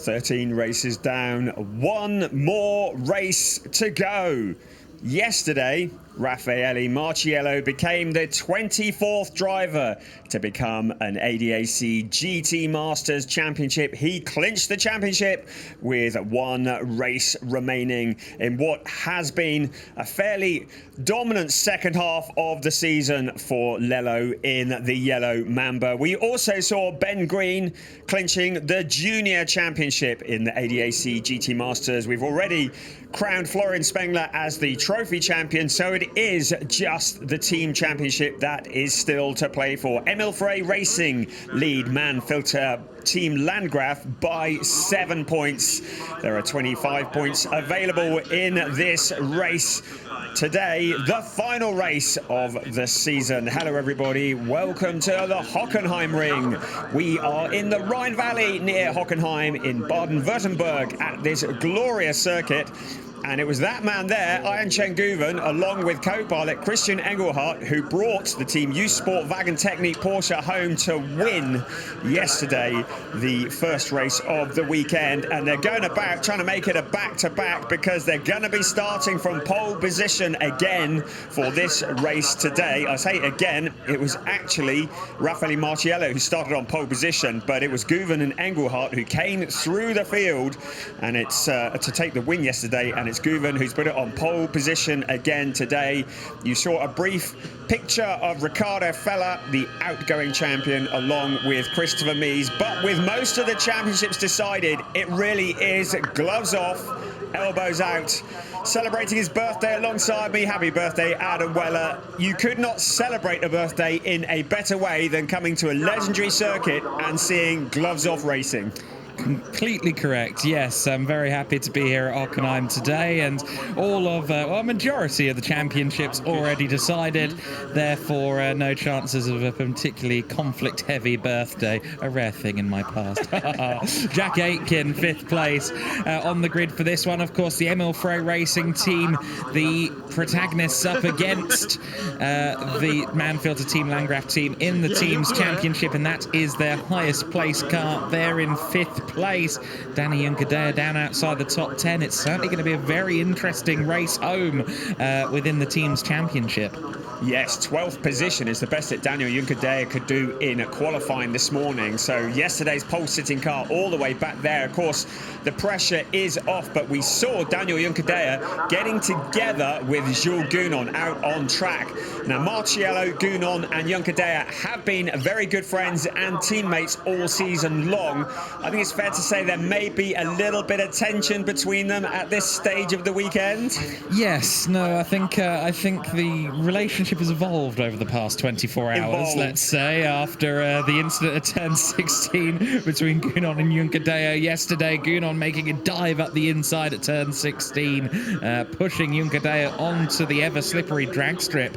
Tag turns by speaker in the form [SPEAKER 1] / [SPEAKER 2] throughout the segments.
[SPEAKER 1] 13 races down, one more race to go. Yesterday, Raffaele Marciello became the 24th driver to become an ADAC GT Masters championship. He clinched the championship with one race remaining in what has been a fairly dominant second half of the season for Lello in the yellow Mamba. We also saw Ben Green clinching the junior championship in the ADAC GT Masters. We've already crowned Florian Spengler as the trophy champion, so it is just the team championship that is still to play for. Emil Frey Racing lead Manfilter Team Landgraf by 7 points. There are 25 points available in this race. Today, the final race of the season. Hello everybody, welcome to the Hockenheimring. We are in the Rhine Valley near Hockenheim in Baden-Württemberg at this glorious circuit. And it was that man there, Ian Guven, along with co-pilot Christian Engelhardt, who brought the Team Youth Sport Wagen Technique Porsche home to win yesterday, the first race of the weekend. And they're going about trying to make it a back-to-back because they're going to be starting from pole position again for this race today. I say again, it was actually Raffaele Marciello who started on pole position, but it was Guven and Engelhardt who came through the field, and it's to take the win yesterday, and it's Guven who's put it on pole position again today. You saw a brief picture of Ricardo Feller, the outgoing champion, along with Christopher Mies. But with most of the championships decided, it really is gloves off, elbows out. Celebrating his birthday alongside me. Happy birthday, Adam Weller. You could not celebrate a birthday in a better way than coming to a legendary circuit and seeing gloves off racing.
[SPEAKER 2] Completely correct. Yes, I'm very happy to be here at Hockenheim today, and all of, a majority of the championships already decided. Therefore, no chances of a particularly conflict-heavy birthday. A rare thing in my past. Jack Aitken, 5th place on the grid for this one. Of course, the Emil Frey Racing team, the protagonists up against the Manfilter Team Landgraf team in the team's championship, and that is their highest place car. They're in 5th place. Danny Juncadella down outside the top 10. It's certainly going to be a very interesting race home within the team's championship.
[SPEAKER 1] Yes, 12th position is the best that Daniel Juncadella could do in qualifying this morning. So yesterday's pole sitting car all the way back there. Of course, the pressure is off, but we saw Daniel Juncadella getting together with Jules Gounon out on track. Now, Marciello, Gounon and Juncadella have been very good friends and teammates all season long. I think it's fair to say there may be a little bit of tension between them at this stage of the weekend.
[SPEAKER 2] Yes, no, I think the relationship has evolved over the past 24 hours, let's say, after the incident at turn 16 between Gounon and Juncadella yesterday. Gounon making a dive up the inside at turn 16, pushing Juncadella onto the ever slippery drag strip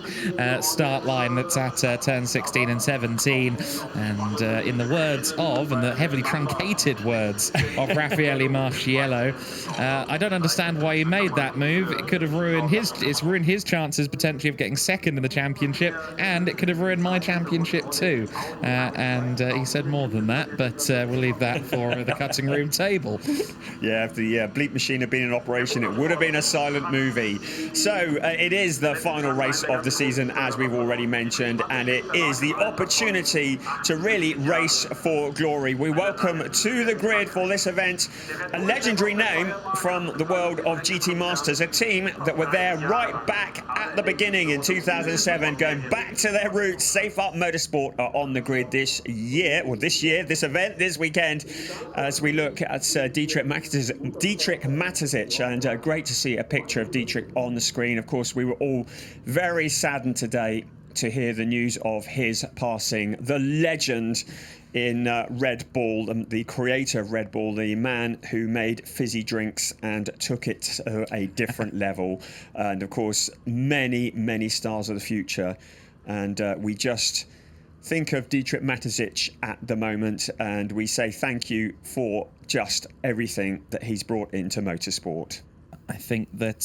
[SPEAKER 2] start line that's at turn 16 and 17. And in the words of, and the heavily truncated words of Raffaele Marciello, I don't understand why he made that move. It could have ruined his chances potentially of getting second in the championship, and it could have ruined my championship too. And he said more than that, but we'll leave that for the cutting room table.
[SPEAKER 1] Yeah, if the bleep machine had been in operation, it would have been a silent movie. So it is the final race of the season, as we've already mentioned, and it is the opportunity to really race for glory. We welcome to the grid for this event a legendary name from the world of GT Masters, a team that were there right back at the beginning in 2007, going back to their roots. Safe Up Motorsport are on the grid this event, this weekend, as we look at Dietrich Matezic, and great to see a picture of Dietrich on the screen. Of course, we were all very saddened today to hear the news of his passing. The legend in Red Bull, the creator of Red Bull, the man who made fizzy drinks and took it to a different level. And of course, many, many stars of the future. And we just think of Dietrich Matezic at the moment, and we say thank you for just everything that he's brought into motorsport.
[SPEAKER 2] I think that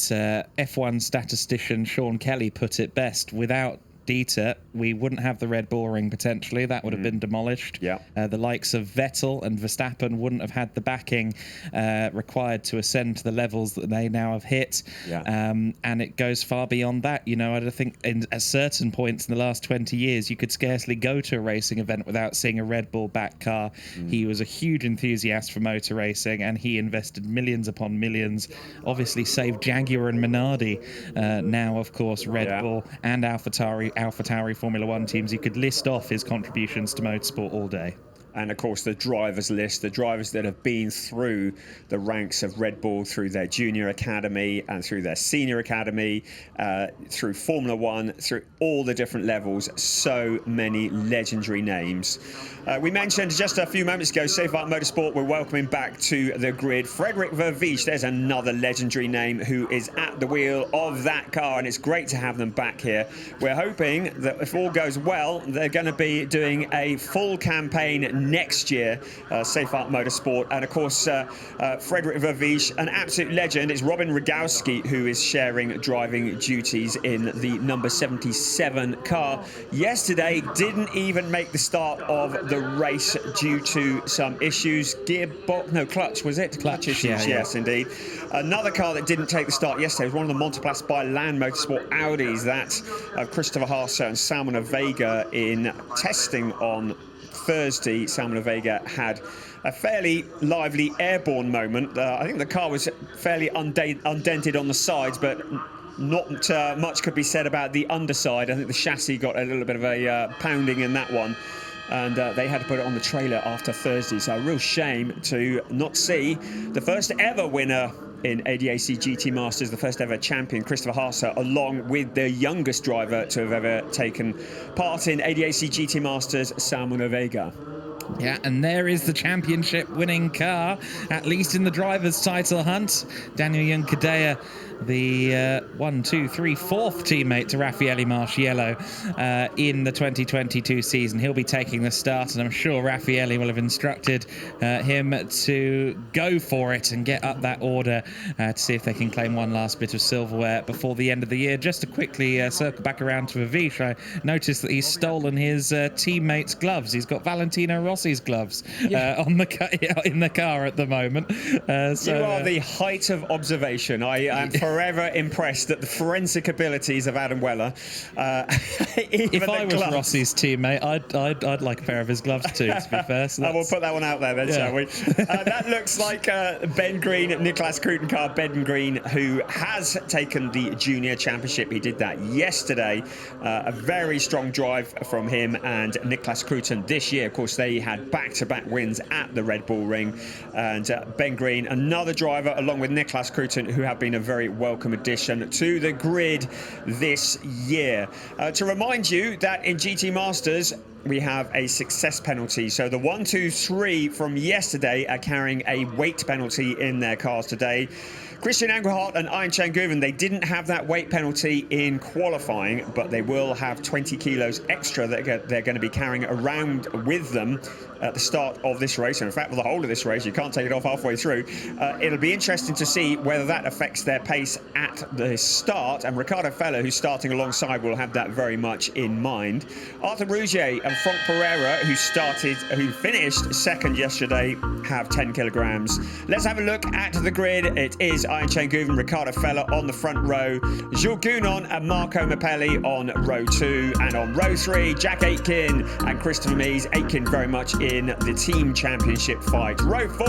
[SPEAKER 2] F1 statistician Sean Kelly put it best. Without Dieter, we wouldn't have the Red Bull Ring potentially. That would have been demolished.
[SPEAKER 1] Yeah.
[SPEAKER 2] The likes of Vettel and Verstappen wouldn't have had the backing required to ascend to the levels that they now have hit.
[SPEAKER 1] Yeah.
[SPEAKER 2] And it goes far beyond that. You know, I think at certain points in the last 20 years, you could scarcely go to a racing event without seeing a Red Bull back car. He was a huge enthusiast for motor racing, and he invested millions upon millions. Obviously saved Jaguar and Minardi. Now, of course, Red Bull and AlphaTauri Formula One teams. You could list off his contributions to motorsport all day.
[SPEAKER 1] And of course the drivers list, the drivers that have been through the ranks of Red Bull, through their junior academy and through their senior academy, through Formula One, through all the different levels. So many legendary names. We mentioned just a few moments ago, Safe Art Motorsport, we're welcoming back to the grid Frederik Vervies. There's another legendary name who is at the wheel of that car, and it's great to have them back here. We're hoping that if all goes well, they're going to be doing a full campaign next year, Safe Art Motorsport. And of course, Frederik Vervies, an absolute legend. It's Robin Rogowski who is sharing driving duties in the number 77 car. Yesterday, didn't even make the start of the race due to some issues. Clutch, was it? Clutch issues, yes, indeed. Another car that didn't take the start yesterday was one of the Monteplas by Land Motorsport Audis. That's Christopher Haase and Salman Vega in testing on Thursday. Salman Vega had a fairly lively airborne moment. I think the car was fairly undented on the sides, but not much could be said about the underside. I think the chassis got a little bit of a pounding in that one, and they had to put it on the trailer after Thursday. So a real shame to not see the first ever winner in ADAC GT Masters, the first ever champion, Christopher Haase, along with the youngest driver to have ever taken part in ADAC GT Masters, Salman Vega.
[SPEAKER 2] Yeah, and there is the championship winning car, at least in the driver's title hunt. Daniel Juncadella, the fourth teammate to Raffaele Marciello in the 2022 season. He'll be taking the start, and I'm sure Raffaele will have instructed him to go for it and get up that order to see if they can claim one last bit of silverware before the end of the year. Just to quickly circle back around to Vervies, I noticed that he's stolen his teammate's gloves. He's got Valentino Rossi's gloves in the car at the moment. So,
[SPEAKER 1] you are the height of observation. I am forever impressed at the forensic abilities of Adam Weller.
[SPEAKER 2] If I was Rossi's teammate, I'd like a pair of his gloves too, to be fair. So
[SPEAKER 1] we'll put that one out there then, shall we? That looks like Ben Green, Niklas Krutencar. Ben Green, who has taken the junior championship. He did that yesterday. A very strong drive from him and Niklas Kruten this year. Of course, they had back-to-back wins at the Red Bull Ring. And Ben Green, another driver, along with Niklas Kruten, who have been a very welcome addition to the grid this year. To remind you that in GT Masters, we have a success penalty. So the 1, 2, 3 from yesterday are carrying a weight penalty in their cars today. Christian Engelhardt and Ian Changuven, they didn't have that weight penalty in qualifying, but they will have 20 kilos extra that they're going to be carrying around with them at the start of this race. And in fact, for the whole of this race, you can't take it off halfway through. It'll be interesting to see whether that affects their pace at the start. And Ricardo Feller, who's starting alongside, will have that very much in mind. Arthur Rougier and Franck Pereira, who finished second yesterday, have 10 kilograms. Let's have a look at the grid. It is Ian Changuven, Ricardo Feller on the front row, Jules Gounon and Marco Mappelli on row 2, and on row 3, Jack Aitken and Christopher Mies. Aitken very much in the team championship fight. Row 4,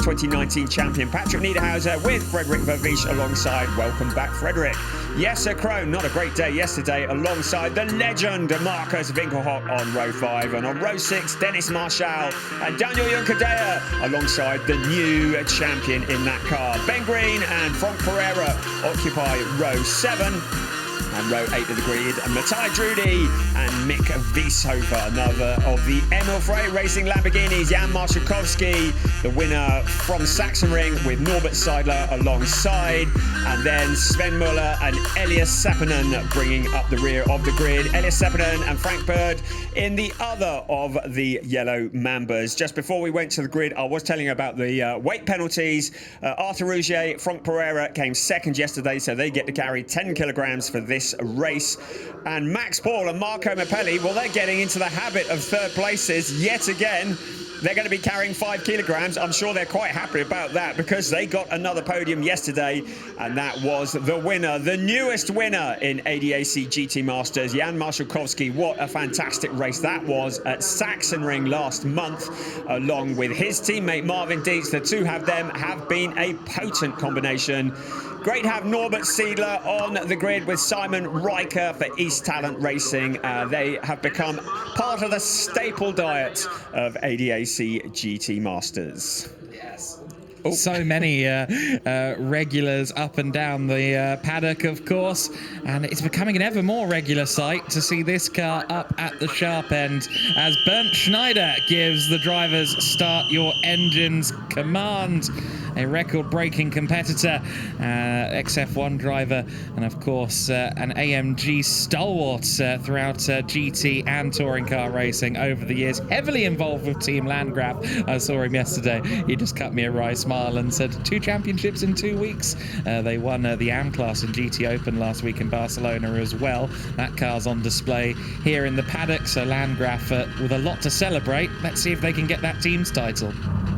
[SPEAKER 1] 2019 champion Patrick Niederhauser with Frederik Vervies alongside. Welcome back, Frederik. Yes, Sir Crone, not a great day yesterday, alongside the legend Marcus Winkelhock on row 5, and on row 6, Dennis Marshall and Daniel Juncadella alongside the new champion in that car. Ben Green and Franck Pereira occupy row 7. And row 8 of the grid, Matthias Drudy and Mick Wieshofer, another of the Emil Frey Racing Lamborghinis. Jan Marszałkowski, the winner from Sachsenring, with Norbert Seidler alongside. And then Sven Muller and Elias Sappinen bringing up the rear of the grid. Elias Sappinen and Frank Bird in the other of the yellow Mambas. Just before we went to the grid, I was telling you about the weight penalties. Arthur Rougier, Franck Pereira came second yesterday, so they get to carry 10 kilograms for this this race. And Max Paul and Marco Mappelli, well, they're getting into the habit of third places yet again. They're going to be carrying 5 kilograms. I'm sure they're quite happy about that because they got another podium yesterday, and that was the winner, the newest winner in ADAC GT Masters, Jan Marszałkowski. What a fantastic race that was at Hockenheimring last month, along with his teammate Marvin Dietz. The two of them have been a potent combination. Great to have Norbert Siedler on the grid with Simon Riker for East Talent Racing. They have become part of the staple diet of ADAC GT Masters.
[SPEAKER 2] Yes. So many regulars up and down the paddock, of course, and it's becoming an ever more regular sight to see this car up at the sharp end as Bernd Schneider gives the drivers "Start your engines" command. A record-breaking competitor, ex-F1 driver, and of course an AMG stalwart throughout GT and touring car racing over the years. Heavily involved with Team Landgraf. I saw him yesterday. He just cut me a wry smile and said 2 championships in 2 weeks. They won the AM class in GT Open last week in Barcelona as well. That car's on display here in the paddock, so Landgraf with a lot to celebrate. Let's see if they can get that team's title.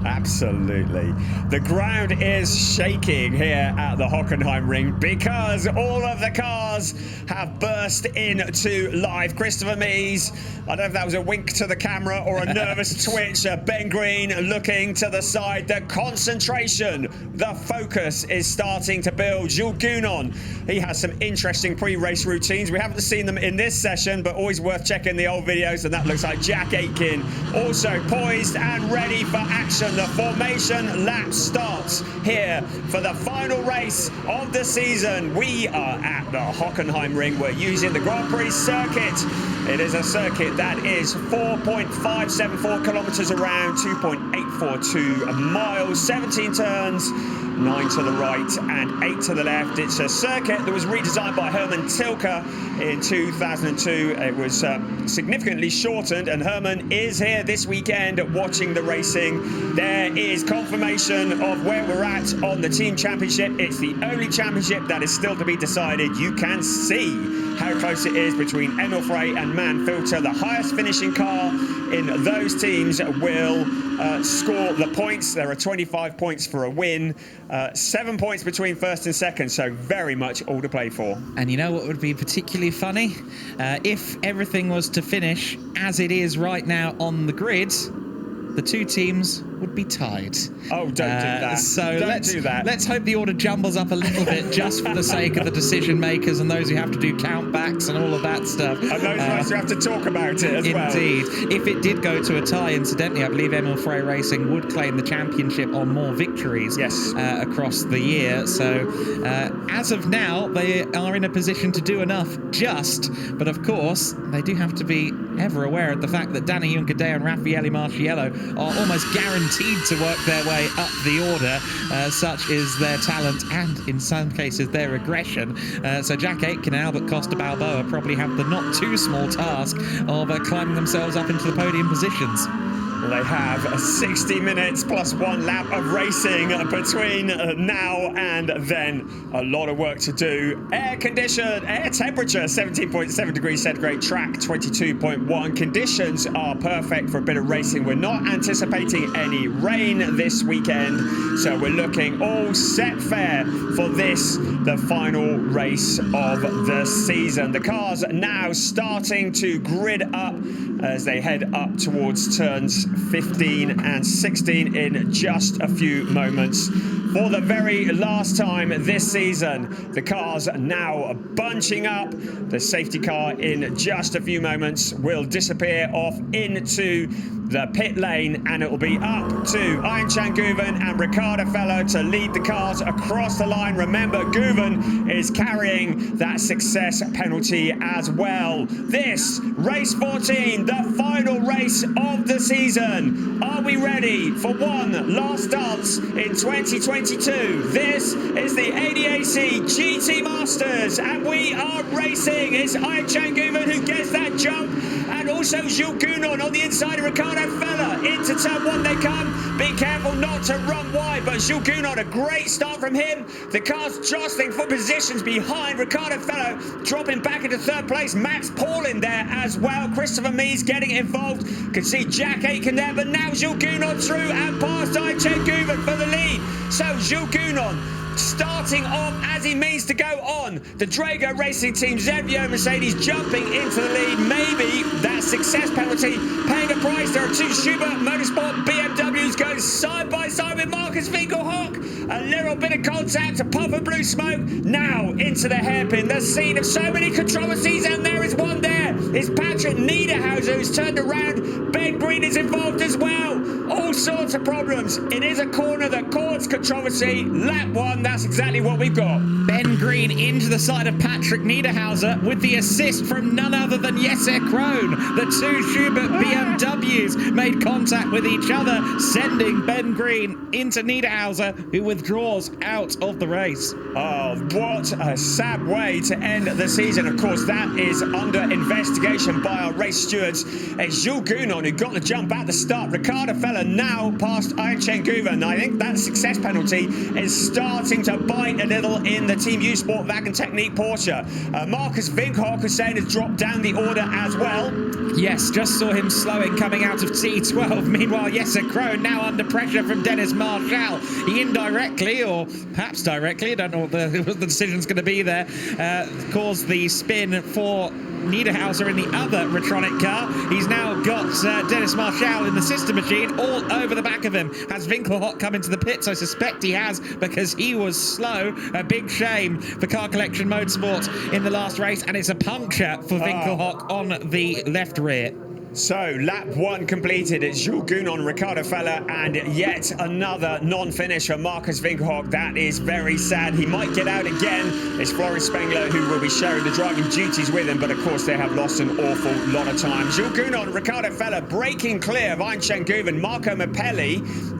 [SPEAKER 1] Absolutely. The ground is shaking here at the Hockenheimring because all of the cars have burst into life. Christopher Mees, I don't know if that was a wink to the camera or a nervous twitch. Ben Green looking to the side. The concentration, the focus is starting to build. Jules Gounon, he has some interesting pre-race routines. We haven't seen them in this session, but always worth checking the old videos, and that looks like Jack Aitken also poised and ready for action. The formation lap starts here for the final race of the season. We are at the Hockenheimring. We're using the Grand Prix circuit. It is a circuit that is 4.574 kilometers around, 2.842 miles, 17 turns, 9 to the right and 8 to the left. It's a circuit that was redesigned by Herman Tilke in 2002. It was significantly shortened, and Herman is here this weekend watching the racing. There is confirmation of where we're at on the team championship. It's the only championship that is still to be decided. You can see how close it is between Emil Frey and Mann-Filter. The highest finishing car in those teams will score the points. There are 25 points for a win, 7 points between first and second, so very much all to play for.
[SPEAKER 2] And you know what would be particularly funny? If everything was to finish as it is right now on the grid, the 2 teams would be tied.
[SPEAKER 1] Oh, don't do that.
[SPEAKER 2] So
[SPEAKER 1] do that.
[SPEAKER 2] Let's hope the order jumbles up a little bit just for the sake of the decision makers and those who have to do countbacks and all of that stuff.
[SPEAKER 1] And those of us who have to talk about it as well.
[SPEAKER 2] Indeed. If it did go to a tie, incidentally, I believe Emil Frey Racing would claim the championship on more victories across the year. So as of now, they are in a position to do enough but of course, they do have to be ever aware of the fact that Danny Juncadeo and Raffaele Marciello are almost guaranteed to work their way up the order. Such is their talent and, in some cases, their aggression. So Jack Aitken and Albert Costa Balboa probably have the not too small task of climbing themselves up into the podium positions.
[SPEAKER 1] They have 60 minutes plus 1 lap of racing between now and then. A lot of work to do. Air temperature 17.7 degrees centigrade, track 22.1. Conditions are perfect for a bit of racing. We're not anticipating any rain this weekend, so we're looking all set fair for this, the final race of the season. The cars now starting to grid up as they head up towards turns 15 and 16 in just a few moments. For the very last time this season, the cars now bunching up. The safety car in just a few moments will disappear off into the pit lane, and it will be up to Ayhan Guven and Ricardo Fellow to lead the cars across the line. Remember, Guven is carrying that success penalty as well. This, race 14, the final race of the season. Are we ready for one last dance in 2022? This is the ADAC GT Masters, and we are racing. It's Ayhan Guven who gets that jump, and also Jules Gounon on the inside of Ricardo Ricardo Fella into turn 1 they come. Be careful not to run wide, but Jules Gounon, a great start from him. The car's jostling for positions behind Ricardo Fella, dropping back into 3rd place. Max Paul in there as well. Christopher Mees getting involved. Can see Jack Aitken there, but now Jules Gounon through and past Aychen Guven for the lead. So Jules Gounon starting off as he means to go on. The Drago Racing Team Zevio Mercedes jumping into the lead. Maybe that success penalty paying a price. There are 2 Schubert Motorsport BMWs going side by side with Marcus Winkelhock. A little bit of contact, a puff of blue smoke. Now into the hairpin, the scene of so many controversies, and there is one there. It's Patrick Niederhauser who's turned around. Ben Green is involved as well. All sorts of problems. It is a corner that caused controversy. Lap 1, that's exactly what we've got.
[SPEAKER 2] Ben Green into the side of Patrick Niederhauser with the assist from none other than Jesse Krohn. The 2 Schubert BMWs made contact with each other, sending Ben Green into Niederhauser, who withdraws out of the race.
[SPEAKER 1] Oh, what a sad way to end the season. Of course, that is under investigation by our race stewards. It's Jules Gounon who got the jump at the start. Ricardo Fella now past Aychen Guven. I think that success penalty is starting to bite a little in the Team U Sport Wagon Technique Porsche. Marcus Winkelhock, Hussein, has dropped down the order as well.
[SPEAKER 2] Yes, just saw him slowing coming out of T12. Meanwhile, Jesse Krohn now under pressure from Dennis Marshall. He indirectly, or perhaps directly, I don't know what the decision's going to be there, caused the spin for Niederhauser in the other Retronic car. He's now got Dennis Marshall in the sister machine all over the back of him. Has Winkelhock come into the pits? I suspect he has, because he was slow. A big shame for Car Collection Motorsports in the last race, and it's a puncture for Winkelhock on the left rear.
[SPEAKER 1] So, lap 1 completed. It's Jules Gounon, Ricardo Fella, and yet another non-finish for Marcus Winkelhock. That is very sad. He might get out again. It's Florian Spengler who will be sharing the driving duties with him, but of course they have lost an awful lot of time. Jules Gounon, Ricardo Fella breaking clear of Aychen Guven. Marco Mappelli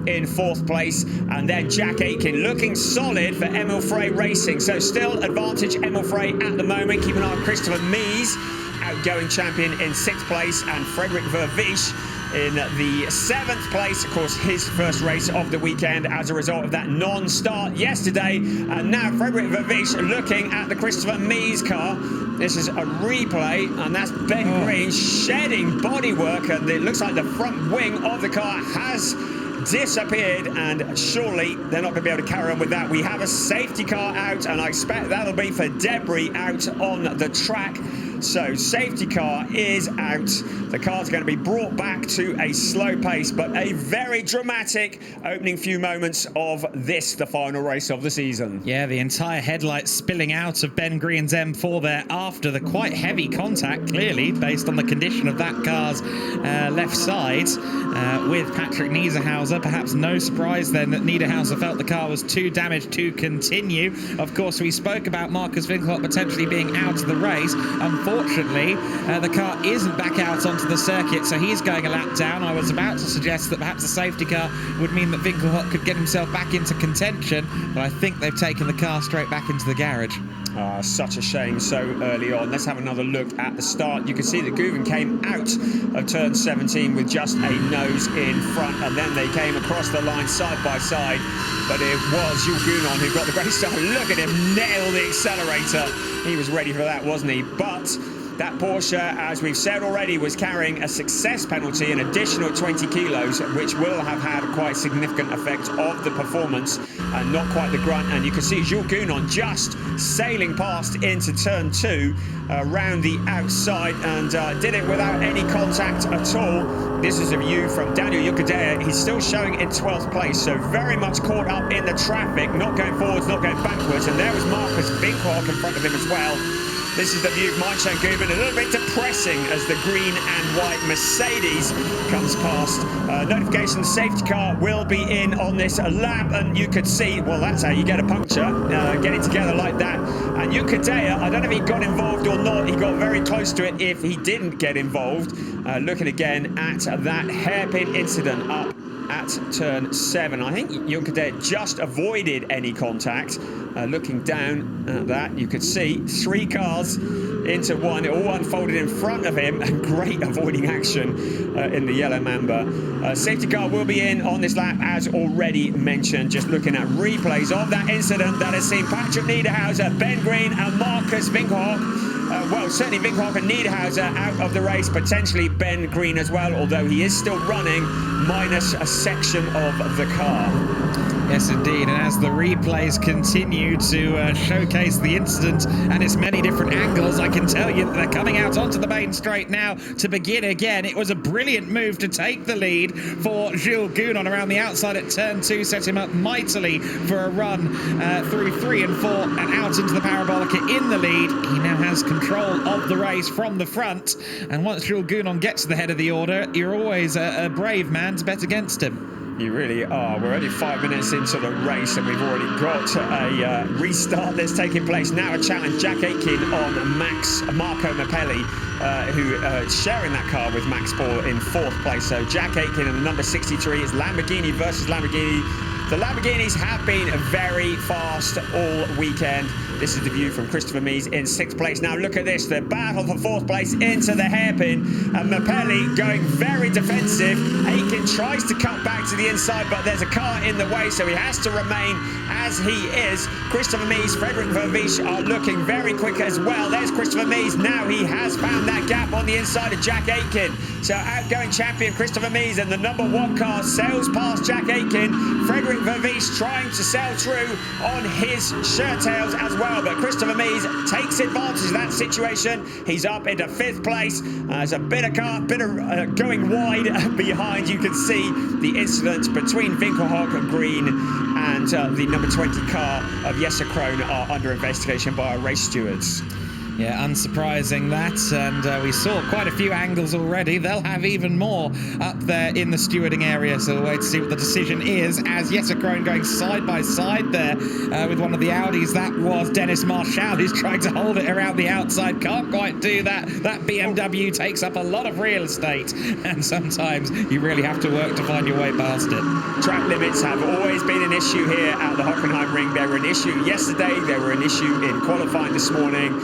[SPEAKER 1] in 4th place, and then Jack Aitken looking solid for Emil Frey Racing. So still advantage Emil Frey at the moment. Keep an eye on Christopher Mees, outgoing champion, in 6th place, and Frederick Vervisch in the 7th place. Of course, his first race of the weekend as a result of that non-start yesterday. And now Frederick Vervisch looking at the Christopher Mees car. This is a replay, and that's Ben Green shedding bodywork, and it looks like the front wing of the car has disappeared, and surely they're not going to be able to carry on with that. We have a safety car out, and I expect that'll be for debris out on the track. So safety car is out. The car's going to be brought back to a slow pace, but a very dramatic opening few moments of this, the final race of the season.
[SPEAKER 2] Yeah, the entire headlight spilling out of Ben Green's M4 there after the quite heavy contact, clearly, based on the condition of that car's left side with Patrick Niederhauser. Perhaps no surprise then that Niederhauser felt the car was too damaged to continue. Of course, we spoke about Marcus Winkelhock potentially being out of the race. Unfortunately, the car isn't back out onto the circuit, so he's going a lap down. I was about to suggest that perhaps a safety car would mean that Winkelhock could get himself back into contention, but I think they've taken the car straight back into the garage.
[SPEAKER 1] Such a shame so early on. Let's have another look at the start. You can see that Guven came out of turn 17 with just a nose in front, and then they came across the line side by side. But it was Jules Gounon who got the great start. Look at him nail the accelerator. He was ready for that, wasn't he? But that Porsche, as we've said already, was carrying a success penalty, an additional 20 kilos, which will have had a quite significant effect of the performance, and not quite the grunt. And you can see Jules Gounon just sailing past into turn 2 around the outside, and did it without any contact at all. This is a view from Daniel Yucadea. He's still showing in 12th place, so very much caught up in the traffic, not going forwards, not going backwards. And there was Marcus Winkelhock in front of him as well. This is the view of Aychen Guven, a little bit depressing as the green and white Mercedes comes past. Notification, safety car will be in on this lap, and you could see, well, that's how you get a puncture, getting together like that. And Yucadea, I don't know if he got involved or not. He got very close to it if he didn't get involved. Looking again at that hairpin incident up at turn 7. I think Junkadea just avoided any contact. Looking down at that, you could see 3 cars into one. It all unfolded in front of him, and great avoiding action in the yellow Mamba. Safety car will be in on this lap, as already mentioned. Just looking at replays of that incident that has seen Patrick Niederhauser, Ben Green and Marcus Winkelhock. Well, certainly Winkelhock and Niederhauser out of the race, potentially Ben Green as well, although he is still running, minus a section of the car.
[SPEAKER 2] Yes, indeed. And as the replays continue to showcase the incident and its many different angles, I can tell you that they're coming out onto the main straight now to begin again. It was a brilliant move to take the lead for Jules Gounon around the outside at turn 2, set him up mightily for a run through 3 and 4 and out into the Parabolica in the lead. He now has control of the race from the front. And once Jules Gounon gets to the head of the order, you're always a brave man to bet against him.
[SPEAKER 1] You really are. We're only 5 minutes into the race and we've already got a restart that's taking place. Now a challenge, Jack Aitken on Marco Mappelli, who is sharing that car with Max Paul in 4th place. So Jack Aitken and the number 63 is Lamborghini versus Lamborghini. The Lamborghinis have been very fast all weekend. This is the view from Christopher Mies in 6th place. Now look at this, the battle for 4th place into the hairpin. And Mappelli going very defensive. Aitken tries to cut back to the inside, but there's a car in the way, so he has to remain as he is. Christopher Mies, Frederick Vervisch are looking very quick as well. There's Christopher Mies. Now he has found that gap on the inside of Jack Aitken. So outgoing champion Christopher Mies and the number 1 car sails past Jack Aitken. Frederick Vervisch trying to sail through on his shirt tails as well. But Christopher Mies takes advantage of that situation. He's up into 5th place. There's a bit of going wide behind. You can see the incident between Winkelhock and Green and the number 20 car of Jesse Krohn are under investigation by our race stewards.
[SPEAKER 2] Yeah, unsurprising that, and we saw quite a few angles already. They'll have even more up there in the stewarding area, so we'll wait to see what the decision is, as Jesse Krohn going side by side there with one of the Audis. That was Dennis Marshall, who's trying to hold it around the outside. Can't quite do that. That BMW takes up a lot of real estate, and sometimes you really have to work to find your way past it.
[SPEAKER 1] Track limits have always been an issue here at the Hockenheimring. They were an issue yesterday, they were an issue in qualifying this morning,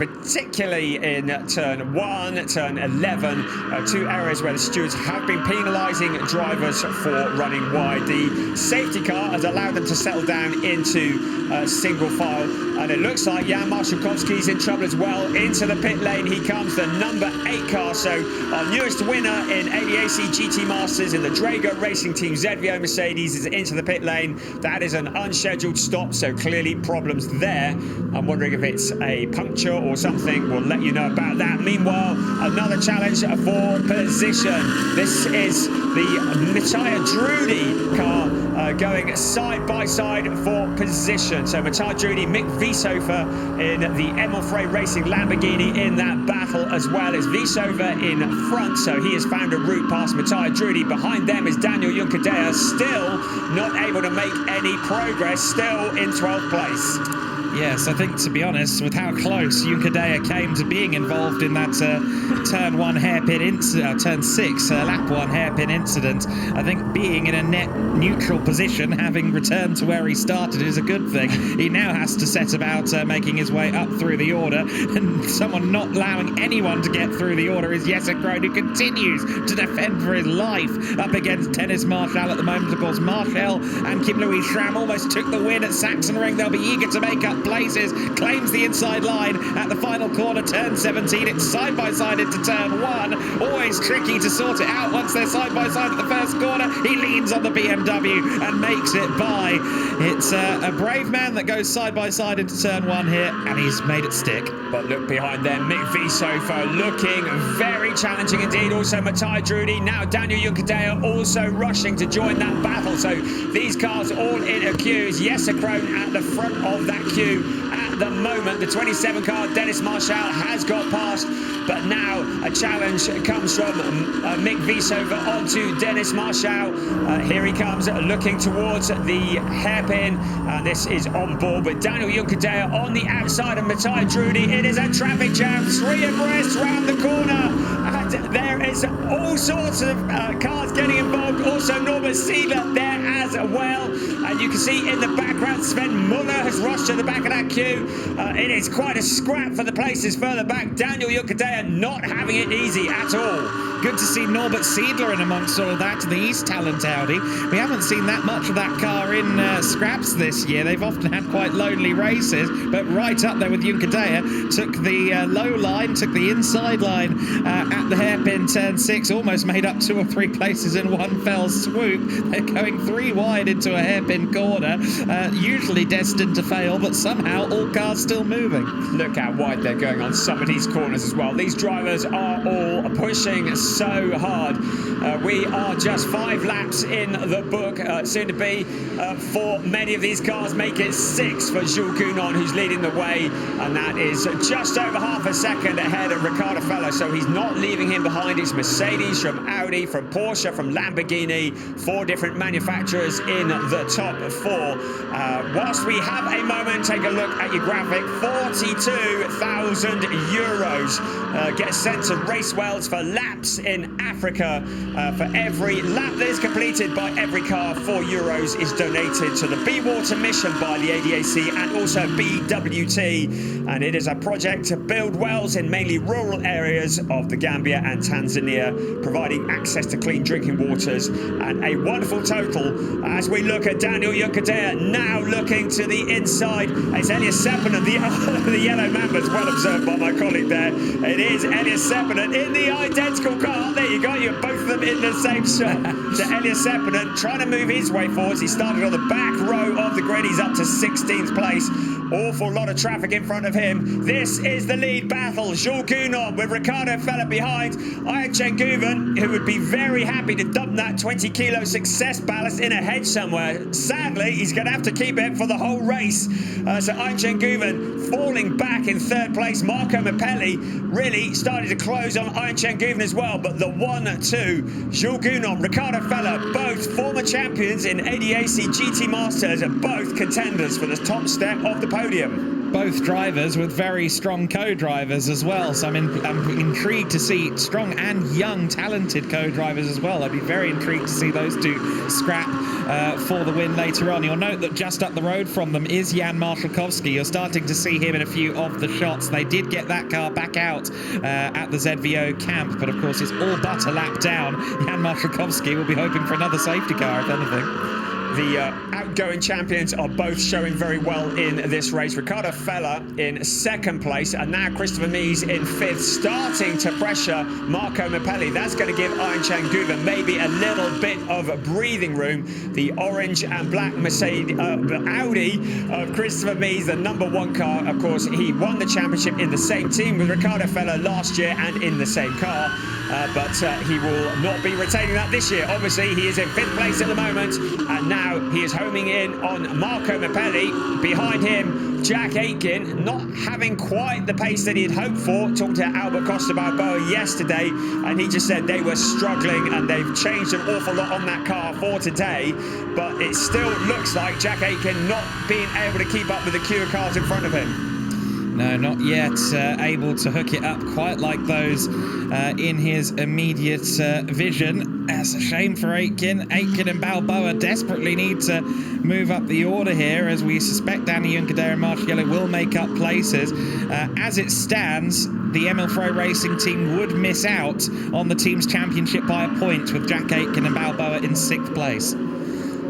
[SPEAKER 1] particularly in turn 1, turn 11, 2 areas where the stewards have been penalising drivers for running wide. The safety car has allowed them to settle down into single file, and it looks like Jan Marszałkowski's in trouble as well. Into the pit lane he comes, the number 8 car, so our newest winner in ADAC GT Masters in the Drago Racing Team ZVO Mercedes is into the pit lane. That is an unscheduled stop, so clearly problems there. I'm wondering if it's a puncture or something. We'll let you know about that. Meanwhile, another challenge for position. This is the Mattia Drudi car going side by side for position. So Mattia Drudi, Mick Wieshofer in the Emil-Frey Racing Lamborghini in that battle, as well as Wieshofer in front. So he has found a route past Mattia Drudi. Behind them is Daniel Junkadea, still not able to make any progress, still in 12th place.
[SPEAKER 2] Yes, I think, to be honest, with how close Junkadea came to being involved in that turn 1 hairpin incident, turn 6 lap 1 hairpin incident, I think being in a net neutral position, having returned to where he started, is a good thing. He now has to set about making his way up through the order, and someone not allowing anyone to get through the order is Jesse Krohn, who continues to defend for his life up against Dennis Marshall at the moment. Of course, Marshall and Kim-Louis Schramm almost took the win at Sachsenring. They'll be eager to make up places. Claims the inside line at the final corner, turn 17. It's side by side into turn 1. Always tricky to sort it out once they're side by side at the first corner. He leans on the BMW and makes it by. It's a brave man that goes side by side into turn 1 here, and he's made it stick.
[SPEAKER 1] But look behind them, Mick Wieshofer looking very challenging indeed. Also Mattia Drudi, now Daniel Junkadea also rushing to join that battle. So these cars all in a queue. Jesse Krohn at the front of that queue at the moment. The 27 car, Dennis Marshall, has got past, but now a challenge comes from Mick Wieshofer onto Dennis Marshall. Here he comes, looking towards the hairpin. This is on board, but Daniel Junkadea on the outside of Mattia Drudi. It is a traffic jam, 3 abreast round the corner, and there is all sorts of cars getting involved. Also Norbert Siedler there as well. And you can see in the background, Sven Muller has rushed to the back of that queue. It is quite a scrap for the places further back. Daniel Juncadella not having it easy at all.
[SPEAKER 2] Good to see Norbert Siedler in amongst all of that, the East Talent Audi. We haven't seen that much of that car in scraps this year. They've often had quite lonely races, but right up there with Juncadella, took the low line, took the inside line at the hairpin turn 6, almost made up 2 or 3 places in one fell swoop. They're going 3 wide into a hairpin corner, usually destined to fail, but somehow all cars still moving.
[SPEAKER 1] Look how wide they're going on some of these corners as well. These drivers are all pushing so hard. We are just 5 laps in the book, soon to be for many of these cars. Make it 6 for Jules Gounon, who's leading the way, and that is just over half a second ahead of Riccardo Fello, so he's not leaving him behind. It's Mercedes, from Audi, from Porsche, from Lamborghini, 4 different manufacturers in the top 4. Whilst we have a moment, take a look at your graphic. 42,000 euros gets sent to Race Wales for laps in Africa. For every lap that is completed by every car, 4 euros is donated to the Be Water mission by the ADAC and also BWT. And it is a project to build wells in mainly rural areas of the Gambia and Tanzania, providing access to clean drinking waters, and a wonderful total as we look at Daniel Juncadella now looking to the inside. It's Elias Sepinen, the yellow members, well observed by my colleague there. It is Elias Sepinen in the identical car. There you go, you're both of them in the same shot. To Elias Sepinen trying to move his way forwards. He started on the back row of the grid. He's up to 16th place. Awful lot of traffic in front of him. This is the lead battle. Jules Gounon with Riccardo Fello behind. Ian Chen-Guven, who would be very happy to dump that 20-kilo success ballast in a hedge somewhere. Sadly, he's going to have to keep it for the whole race. So Ian Chen-Guven falling back in 3rd place. Marco Mappelli really started to close on Ian Chen-Guven as well. But the 1-2, Jules Gounon, Riccardo Fello, both former champions in ADAC GT Masters, and both contenders for the top step of the podium.
[SPEAKER 2] Both drivers with very strong co-drivers as well, so I'm intrigued to see strong and young talented co-drivers as well. I'd be very intrigued to see those 2 scrap for the win later on. You'll note that just up the road from them is Jan Marszalkowski. You're starting to see him in a few of the shots. They did get that car back out at the ZVO camp, but of course it's all but a lap down. Jan Marszalkowski will be hoping for another safety car, if anything.
[SPEAKER 1] The outgoing champions are both showing very well in this race. Riccardo Fello in 2nd place, and now Christopher Mies in 5th, starting to pressure Marco Mappelli. That's going to give Ian Chen-Guven maybe a little bit of breathing room. The orange and black Mercedes Audi of Christopher Mies, the #1 car. Of course, he won the championship in the same team with Riccardo Fello last year and in the same car. But he will not be retaining that this year. Obviously, he is in 5th place at the moment, and now he is homing in on Marco Mappelli. Behind him, Jack Aitken, not having quite the pace that he had hoped for. Talked to Albert Costa Balboa yesterday, and he just said they were struggling, and they've changed an awful lot on that car for today. But it still looks like Jack Aitken not being able to keep up with the queue of cars in front of him.
[SPEAKER 2] No, not yet able to hook it up quite like those in his immediate vision. That's a shame for Aitken. Aitken and Balboa desperately need to move up the order here, as we suspect Danny Juncadella and Marciello will make up places. As it stands, the Emil Frey Racing team would miss out on the team's championship by a point, with Jack Aitken and Balboa in 6th place.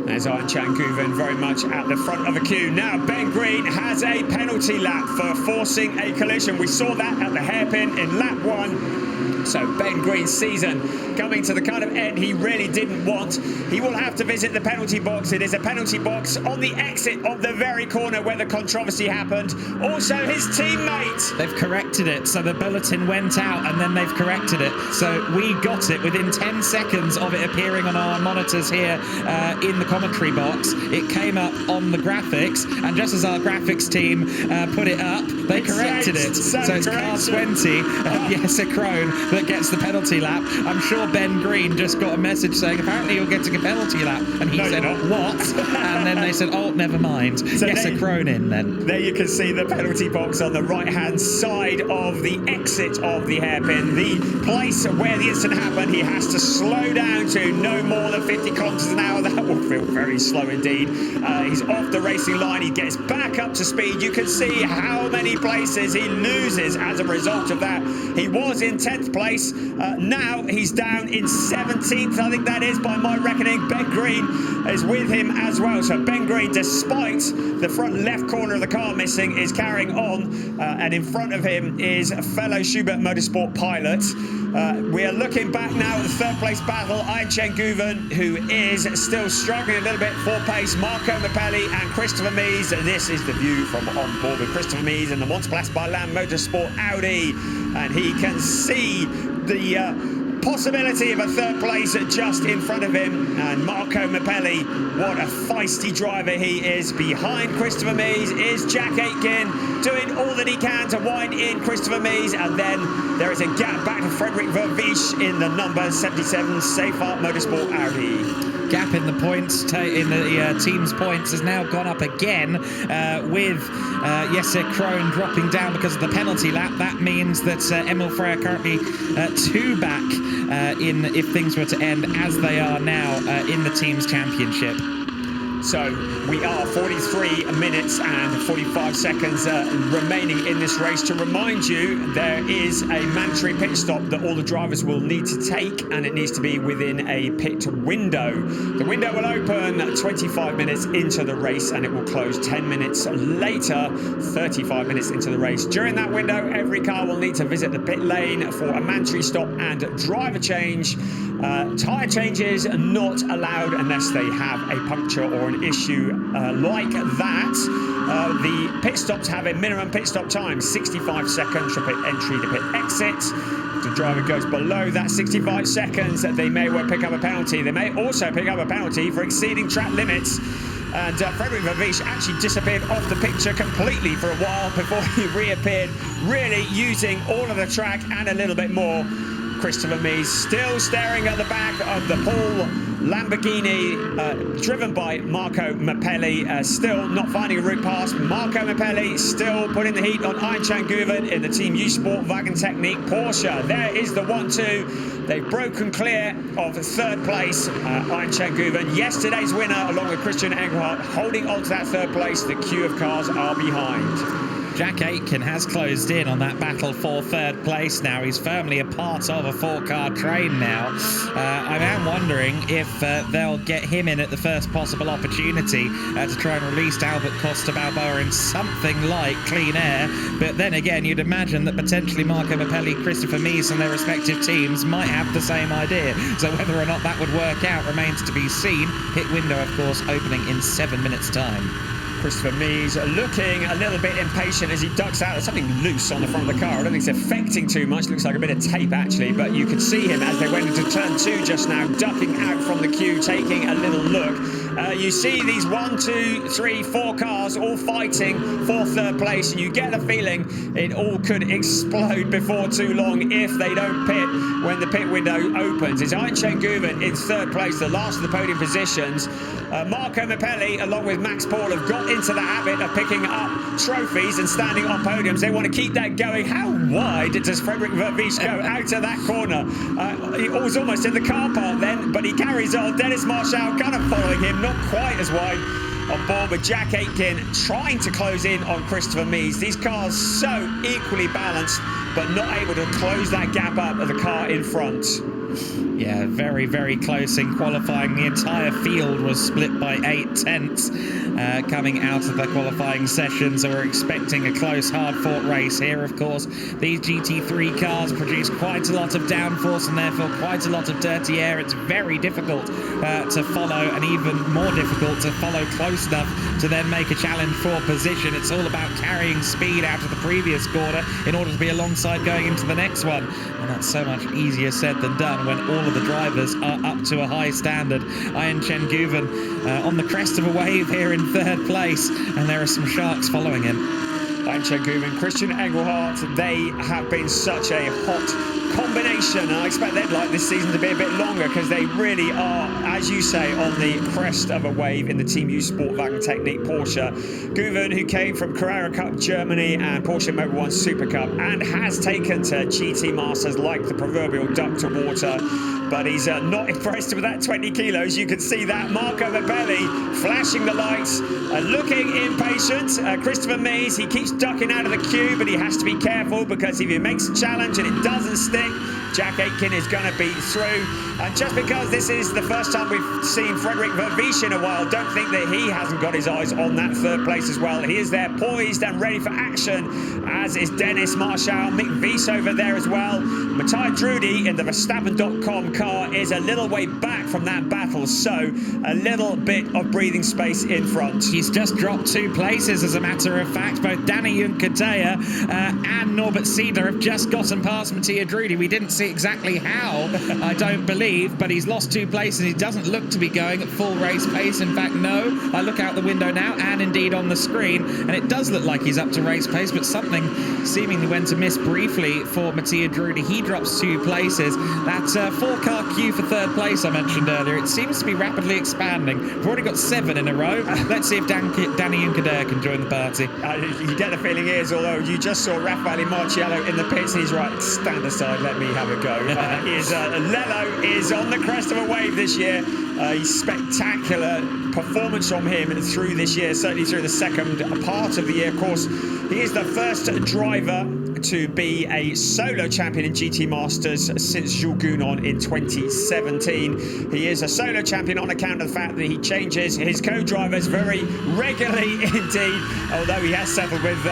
[SPEAKER 1] There's Ian Chen-Guven very much at the front of the queue. Now Ben Green has a penalty lap for forcing a collision. We saw that at the hairpin in lap 1. So Ben Green's season coming to the kind of end he really didn't want. He will have to visit the penalty box. It is a penalty box on the exit of the very corner where the controversy happened. Also his teammate.
[SPEAKER 2] They've corrected it. So the bulletin went out and then they've corrected it. So we got it within 10 seconds of it appearing on our monitors here in the commentary box. It came up on the graphics, and just as our graphics team put it up, they corrected it. So it's car 20 of Jesse Krohn that gets the penalty lap. I'm sure Ben Green just got a message saying apparently you're getting a penalty lap, and he said, what? And then they said, oh, never mind. So Jesse Cronin then.
[SPEAKER 1] There you can see the penalty box on the right-hand side of the exit of the hairpin. The place where the incident happened, he has to slow down to no more than 50 kilometers an hour. That will feel very slow indeed. He's off the racing line. He gets back up to speed. You can see how many places he loses as a result of that. He was in 10th place. Now he's down in 17th, I think that is, by my reckoning. Ben Green is with him as well. So Ben Green, despite the front left corner of the car missing, is carrying on. And in front of him is fellow Schubert Motorsport pilot. We are looking back now at the third place battle. Aychen Guven, who is still struggling a little bit for pace. Marco Mappelli and Christopher Mies. This is the view from on board with Christopher Mies in the Montpellier by Land Motorsport Audi. And he can see the possibility of a third place just in front of him. And Marco Mappelli, what a feisty driver he is. Behind Christopher Mies is Jack Aitken, doing all that he can to wind in Christopher Mies. And then there is a gap back to Frederik Vervisch in the number 77 Seyfarth Motorsport Audi.
[SPEAKER 2] Gap in the points, in the team's points, has now gone up again with Jesse Krohn dropping down because of the penalty lap. That means that Emil Freya currently 2 back in if things were to end as they are now in the team's championship.
[SPEAKER 1] So we are 43 minutes and 45 seconds remaining in this race. To remind you, there is a mandatory pit stop that all the drivers will need to take, and it needs to be within a pit window. The window will open 25 minutes into the race, and it will close 10 minutes later, 35 minutes into the race. During that window, every car will need to visit the pit lane for a mandatory stop and driver change. Tyre changes are not allowed unless they have a puncture or an issue like that. The pit stops have a minimum pit stop time, 65 seconds for pit entry to pit exit. If the driver goes below that 65 seconds, they may well pick up a penalty. They may also pick up a penalty for exceeding track limits. And Frederik Vervisch actually disappeared off the picture completely for a while before he reappeared, really using all of the track and a little bit more. Christopher Mies still staring at the back of the Paul Lamborghini, driven by Marco Mappelli, still not finding a route past. Marco Mappelli still putting the heat on Aychen Guven in the Team U Sport Wagen Technique Porsche. There is the 1-2. They've broken clear of third place. Aychen Guven, yesterday's winner, along with Christian Engelhardt, holding on to that third place. The queue of cars are behind.
[SPEAKER 2] Jack Aitken has closed in on that battle for third place now. He's firmly a part of a 4-car train now. I am wondering if they'll get him in at the first possible opportunity to try and release Albert Costa Balboa in something like clean air. But then again, you'd imagine that potentially Marco Mappelli, Christopher Mies and their respective teams might have the same idea. So whether or not that would work out remains to be seen. Pit window, of course, opening in 7 minutes' time.
[SPEAKER 1] Christopher Mies looking a little bit impatient as he ducks out. There's something loose on the front of the car. I don't think it's affecting too much. Looks like a bit of tape, actually. But you could see him as they went into turn 2 just now, ducking out from the queue, taking a little look. You see these 1, 2, 3, 4 cars all fighting for third place, and you get the feeling it all could explode before too long if they don't pit when the pit window opens. It's Aychen Guven in third place, the last of the podium positions. Marco Mappelli, along with Max Paul, have got into the habit of picking up trophies and standing on podiums. They want to keep that going. How wide does Frederik Vervisch go out of that corner? He was almost in the car park then, but he carries on. Dennis Marshall kind of following him, not quite as wide. On board with Jack Aitken trying to close in on Christopher Mies. These cars so equally balanced, but not able to close that gap up of the car in front.
[SPEAKER 2] Yeah, very, very close in qualifying. The entire field was split by 8 tenths coming out of the qualifying session, so we're expecting a close, hard-fought race here. Of course, these GT3 cars produce quite a lot of downforce and therefore quite a lot of dirty air. It's very difficult to follow, and even more difficult to follow close enough to then make a challenge for position. It's all about carrying speed out of the previous corner in order to be alongside going into the next one, and that's so much easier said than done when all of the drivers are up to a high standard. Aychen Guven on the crest of a wave here in third place, and there are some sharks following him.
[SPEAKER 1] Ian Guven, Christian Engelhardt, they have been such a hot combination, and I expect they'd like this season to be a bit longer because they really are, as you say, on the crest of a wave in the Team U Sportwagen Technique Porsche. Guven, who came from Carrera Cup Germany and Porsche Mobil 1 Super Cup and has taken to GT Masters like the proverbial duck to water, but he's not impressed with that 20 kilos. You can see that. Marco Mabelli flashing the lights, looking impatient. Christopher Mies, he keeps ducking out of the queue, but he has to be careful because if he makes a challenge and it doesn't stick, Jack Aitken is going to be through. And just because this is the first time we've seen Frederick Vervisch in a while, don't think that he hasn't got his eyes on that third place as well. He is there poised and ready for action, as is Dennis Marshall. Mick Wies over there as well. Matthias Drudy in the Verstappen.com car is a little way back from that battle, so a little bit of breathing space in front.
[SPEAKER 2] He's just dropped 2 places, as a matter of fact. Both Danny Junkadea and Norbert Siedler have just gotten past Matthias Drudy. We didn't see exactly how, I don't believe, but he's lost 2 places. He doesn't look to be going at full race pace. In fact, no. I look out the window now and indeed on the screen, and it does look like he's up to race pace, but something seemingly went amiss briefly for Matthias Drudy. He drops 2 places. That 4-car queue for third place I mentioned earlier, it seems to be rapidly expanding. We've already got 7 in a row. Let's see if Danny Junkadea can join the party.
[SPEAKER 1] You get the feeling he is, although you just saw Raffaele Marciello in the pits, and he's right, stand aside, let me have a go. Lello is on the crest of a wave this year. Spectacular performance from him through this year, certainly through the second part of the year. Of course, he is the first driver to be a solo champion in GT Masters since Jules Gounon in 2017. He is a solo champion on account of the fact that he changes his co-drivers very regularly indeed, although he has settled with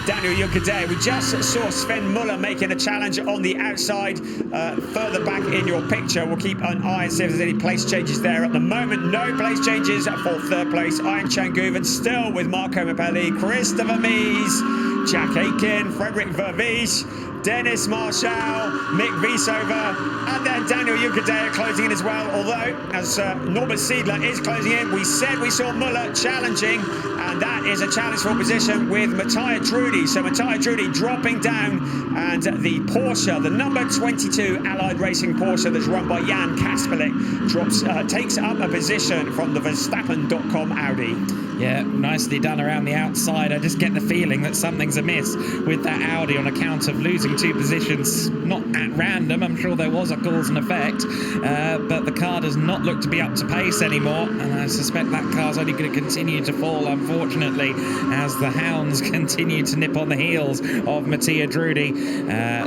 [SPEAKER 1] Daniel Junkadea. We just saw Sven Muller making a challenge on the outside. Further back in your picture, we'll keep an eye and see if there's any place changes there. At the moment, no place changes for third place. Ian Guven still with Marco Mapelli, Christopher Mies, Jack Aitken, Frederick Vervisch, Dennis Marshall, Mick Wies over, and then Daniel Junkadea closing in as well. Although, as Norbert Siedler is closing in, we said we saw Muller challenging, and that is a challenge for position with Matthias Drudy. So Matthias Drudy dropping down, and the Porsche, the number 22 Allied Racing Porsche that's run by Jan Kasperlik, takes up a position from the Verstappen.com Audi.
[SPEAKER 2] Yeah, nicely done around the outside. I just get the feeling that something's amiss with that Audi on account of losing 2 positions, not at random. I'm sure there was a cause and effect, but the car does not look to be up to pace anymore, and I suspect that car's only going to continue to fall, unfortunately, as the hounds continue to nip on the heels of Matthias Drudy.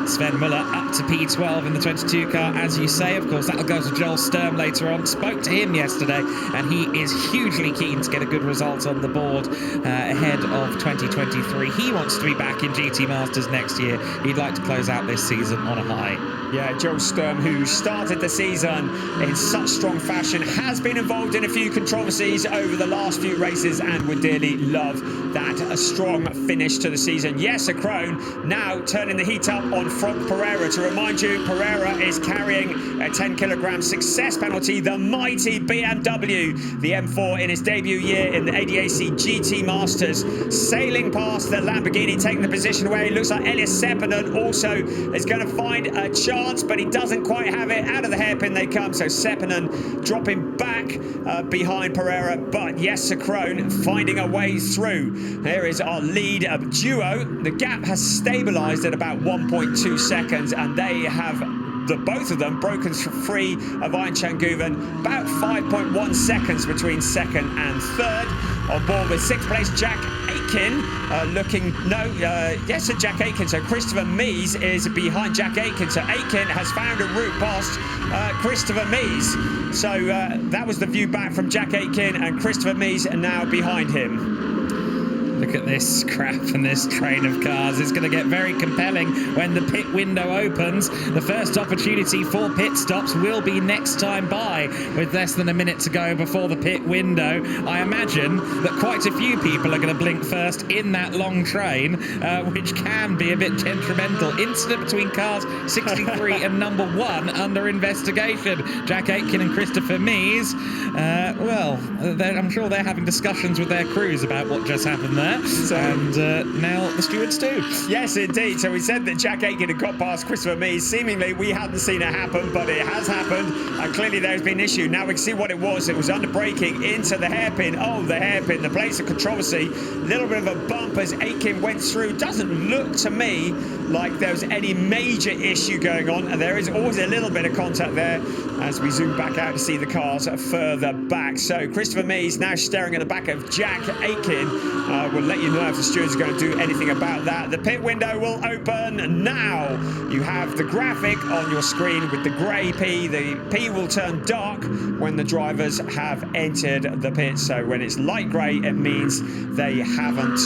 [SPEAKER 2] Sven Muller up to P12 in the 22 car, as you say. Of course, that'll go to Joel Sturm later on. Spoke to him yesterday, and he is hugely keen to get a good result on the board ahead of 2023. He wants to be back in GT Masters next year. He'd like to close out this season on a high.
[SPEAKER 1] Yeah, Joel Sturm, who started the season in such strong fashion, has been involved in a few controversies over the last few races and would dearly love that a strong finish to the season. Yes, a Krone now turning the heat up on Frank Pereira. To remind you, Pereira is carrying a 10-kilogram success penalty, the mighty BMW, the M4 in his debut year in the ADAC GT Masters, sailing past the Lamborghini, taking the position away. Looks like Elias Seppänen also is going to find a chance, but he doesn't quite have it. Out of the hairpin they come, so Seppänen dropping back behind Pereira, but yes, Krone finding a way through. Here is our lead duo. The gap has stabilized at about 1.2 seconds, and they have both of them broken free of Ian Guven. About 5.1 seconds between second and third. On board with 6th place Jack Aitken, Jack Aitken. So Christopher Mies is behind Jack Aitken. So Aitken has found a route past Christopher Mies. So that was the view back from Jack Aitken, and Christopher Mies are now behind him.
[SPEAKER 2] Look at this scrap and this train of cars. It's going to get very compelling when the pit window opens. The first opportunity for pit stops will be next time by, with less than a minute to go before the pit window. I imagine that quite a few people are going to blink first in that long train, which can be a bit detrimental. Incident between cars 63 and number 1 under investigation. Jack Aitken and Christopher Mies. I'm sure they're having discussions with their crews about what just happened there. there.
[SPEAKER 1] So,
[SPEAKER 2] and now the stewards too.
[SPEAKER 1] Yes, indeed. So we said that Jack Aitken had got past Christopher Mees. Seemingly, we hadn't seen it happen, but it has happened. And clearly, there's been an issue. Now we can see what it was. It was under braking into the hairpin. Oh, the hairpin, the place of controversy. A little bit of a bump as Aitken went through. Doesn't look to me like there was any major issue going on. And there is always a little bit of contact there as we zoom back out to see the cars further back. So Christopher Mees now staring at the back of Jack Aitken. We'll let you know if the stewards are going to do anything about that. The pit window will open now. You have the graphic on your screen with the grey P. The P will turn dark when the drivers have entered the pit. So when it's light grey, it means they haven't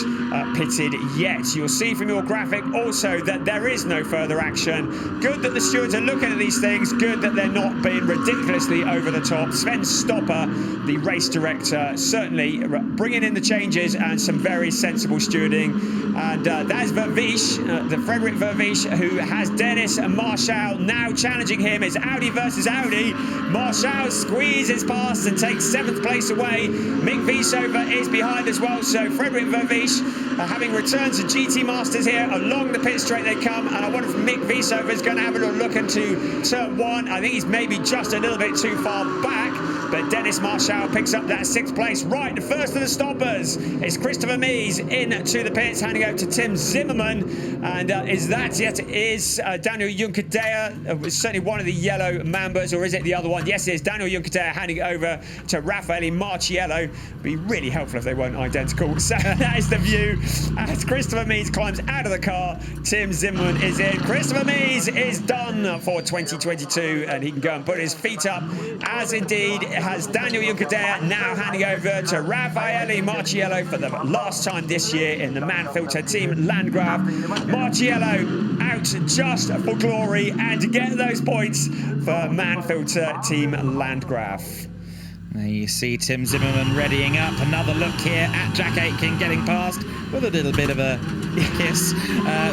[SPEAKER 1] pitted yet. You'll see from your graphic also that there is no further action. Good that the stewards are looking at these things. Good that they're not being ridiculously over the top. Sven Stopper, the race director, certainly bringing in the changes and some very sensible stewarding. And that's Vervish, the Frederick Vervish, who has Dennis Marshall now challenging him. It's Audi versus Audi. Marshall squeezes past and takes 7th place away. Mick Viesover is behind as well. So Frederick Vervish, having returned to GT Masters here, along the pit straight they come. And I wonder if Mick Viesover is going to have a little look into turn 1. I think he's maybe just a little bit too far back. But Dennis Marshall picks up that 6th place. Right, the first of the stoppers is Christopher Mees into the pits, handing over to Tim Zimmerman. And is that yet? It is Daniel Juncadella, certainly one of the yellow Mambas, or is it the other one? Yes, it is Daniel Juncadella handing over to Raffaele Marciello. It'd be really helpful if they weren't identical. So that is the view as Christopher Mees climbs out of the car. Tim Zimmerman is in. Christopher Mees is done for 2022, and he can go and put his feet up, as indeed has Daniel Juncadella, now handing over to Raffaele Marciello for the last time this year in the Manfilter Team Landgraf. Marciello out just for glory and get those points for Manfilter Team Landgraf.
[SPEAKER 2] There you see Tim Zimmerman readying up. Another look here at Jack Aitken getting past with a little bit of a kiss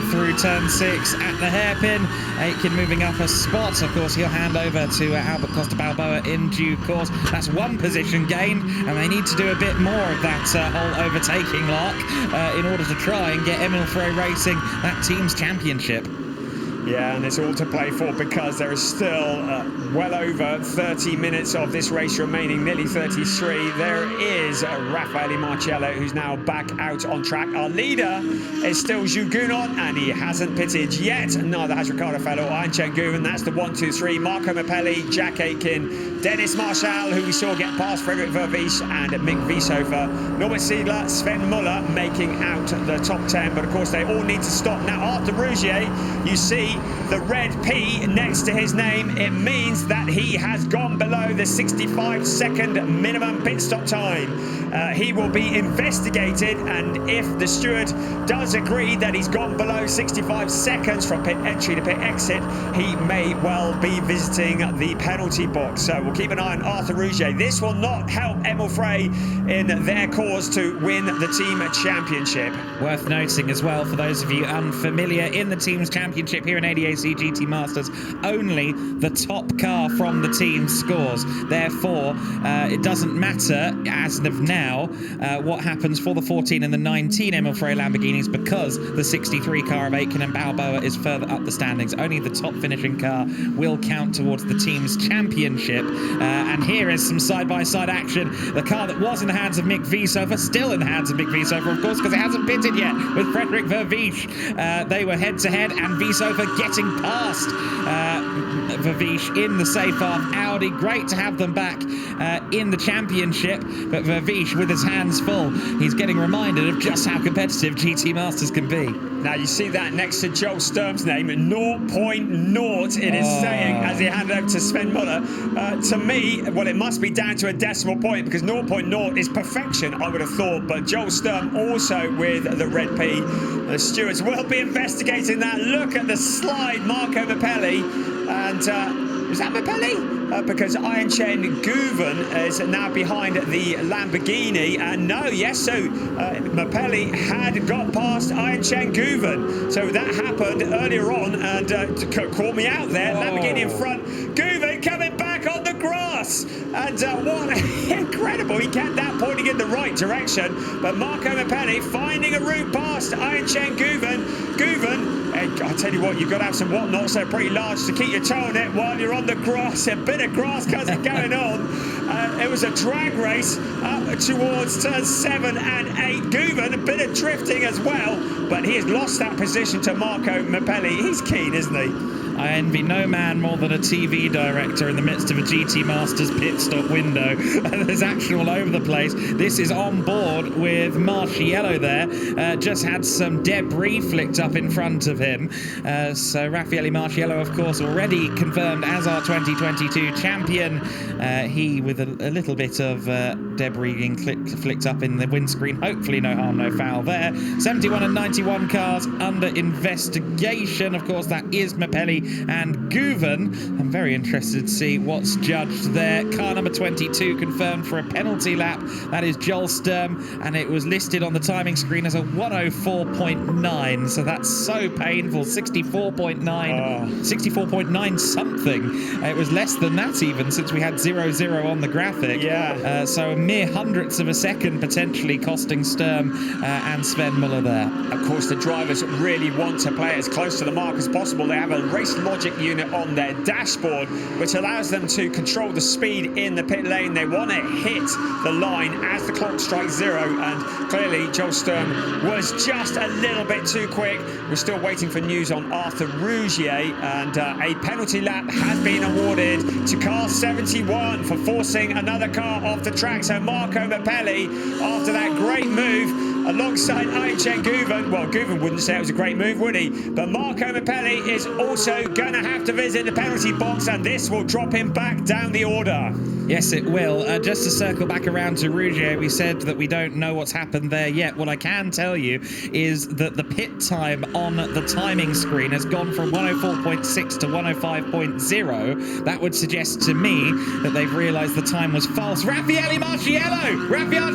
[SPEAKER 2] through turn 6 at the hairpin. Aitken moving up a spot. Of course, he'll hand over to Albert Costa Balboa in due course. That's 1 position gain, and they need to do a bit more of that whole overtaking lark in order to try and get Emil Frey Racing that team's championship.
[SPEAKER 1] Yeah, and it's all to play for because there is still well over 30 minutes of this race remaining, nearly 33. There is Raffaele Marciello, who's now back out on track. Our leader is still Zhu Gunon, and he hasn't pitted yet. Neither has Ricardo Fellow or Anchen Guven. That's the 1, 2, 3. Marco Mappelli, Jack Aitken, Dennis Marshall, who we saw get past Frederick Vervish, and Mick Viesover. Norbert Siedler, Sven Muller making out the top 10, but of course they all need to stop. Now, after Rougier, you see the red P next to his name. It means that he has gone below the 65-second minimum pit stop time. He will be investigated, and if the steward does agree that he's gone below 65 seconds from pit entry to pit exit, he may well be visiting the penalty box. So we'll keep an eye on Arthur Rougier. This will not help Emil Frey in their cause to win the team championship.
[SPEAKER 2] Worth noting as well, for those of you unfamiliar, in the team's championship here in ADAC GT Masters, only the top car from the team scores. Therefore, it doesn't matter as of now what happens for the 14 and the 19 Emil Frey Lamborghinis, because the 63 car of Aitken and Balboa is further up the standings. Only the top finishing car will count towards the team's championship. And here is some side-by-side action. The car that was in the hands of Mick Viesover, still in the hands of Mick Viesover, of course, because it hasn't pitted yet, with Frederick Vervish. They were head-to-head, and Viesover getting past Vervish in the safe-off Audi. Great to have them back in the championship, but Vervish with his hands full. He's getting reminded of just how competitive GT Masters can be.
[SPEAKER 1] Now you see that next to Joel Sturm's name, 0.0 it is saying as he handed over to Sven Muller. To me, well, it must be down to a decimal point, because 0.0 is perfection, I would have thought, but Joel Sturm also with the red P. The stewards will be investigating that. Look at the slide, Marco Mappelli, and is that Mappelli? Because Iron Chen Guven is now behind the Lamborghini, and no, yes, so Mappelli had got past Iron Chen Guven, so that happened earlier on, and caught me out there. Lamborghini in front, Guven coming back on the grass. pass. And what incredible. He kept that pointing in the right direction. But Marco Mapelli finding a route past Ayenchen Guven. I tell you what, you've got to have some whatnots that are pretty large to keep your toe on it while you're on the grass. A bit of grass cousin going on. It was a drag race up towards turns 7 and 8. Guven, a bit of drifting as well, but he has lost that position to Marco Mapelli. He's keen, isn't he?
[SPEAKER 2] I envy no man more than a TV director in the midst of a GT Masters pit stop window. There's action all over the place. This is on board with Marchiello there. Just had some debris flicked up in front of him. So Raffaele Marchiello, of course, already confirmed as our 2022 champion. He with a little bit of debris being flicked up in the windscreen. Hopefully no harm, no foul there. 71 and 91 cars under investigation. Of course, that is Mapelli and Guven. I'm very interested to see what's judged there. Car number 22 confirmed for a penalty lap. That is Joel Sturm, and it was listed on the timing screen as a 104.9. So that's so painful. 64.9, 64.9 something. It was less than that even, since we had 0-0 on the graphic.
[SPEAKER 1] Yeah.
[SPEAKER 2] So a mere hundredths of a second potentially costing Sturm and Sven Muller there.
[SPEAKER 1] Of course, the drivers really want to play as close to the mark as possible. They have a race logic unit on their dashboard, which allows them to control the speed in the pit lane. They want to hit the line as the clock strikes 0, and clearly Joel Sturm was just a little bit too quick. We're still waiting for news on Arthur Rougier, and a penalty lap has been awarded to car 71 for forcing another car off the track. So Marco Mapelli, after that great move alongside Ayenchen Guven, well, Guven wouldn't say it was a great move, would he? But Marco Mapelli is also going to have to visit the penalty box, and this will drop him back down the order.
[SPEAKER 2] Yes, it will. Just to circle back around to Rougier, we said that we don't know what's happened there yet. What I can tell you is that the pit time on the timing screen has gone from 104.6 to 105.0. That would suggest to me that they've realised the time was false. Raffaele Marchiello! Raffaele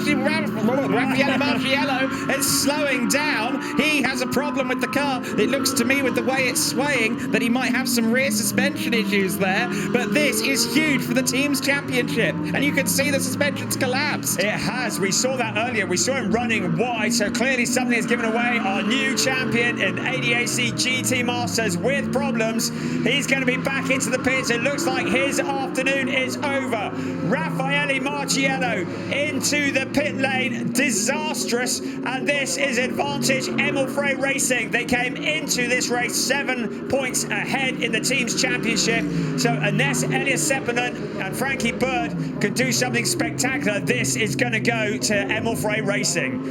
[SPEAKER 2] Marchiello is slowing down. He has a problem with the car. It looks to me, with the way it's swaying, that he might have some rear suspension issues there. But this is huge for the team's championship, and you can see the suspensions collapse.
[SPEAKER 1] It has. We saw that earlier. We saw him running wide, so clearly something has given away. Our new champion in ADAC GT Masters with problems. He's going to be back into the pits. It looks like his afternoon is over. Raffaele Marchiello into the pit lane. Disastrous. And this is advantage Emil Frey Racing. They came into this race 7 points ahead in the team's championship. So Ines Elias Sepinen and Frankie Bird could do something spectacular. This is going to go to Emil Frey Racing.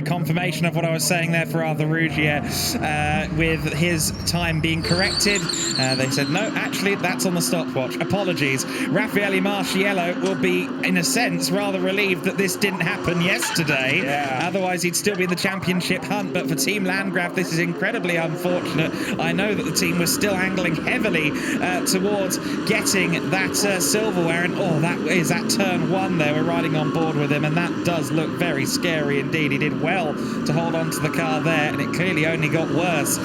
[SPEAKER 2] Confirmation of what I was saying there for Arthur Rougier, with his time being corrected. They said, no, actually, that's on the stopwatch. Apologies. Raffaele Marchiello will be, in a sense, rather relieved that this didn't happen yesterday.
[SPEAKER 1] Yeah.
[SPEAKER 2] Otherwise, he'd still be in the championship hunt. But for Team Landgraf, this is incredibly unfortunate. I know that the team was still angling heavily towards getting that silverware. And, that is that turn 1 there. We're riding on board with him, and that does look very scary indeed. He did well to hold on to the car there, and it clearly only got worse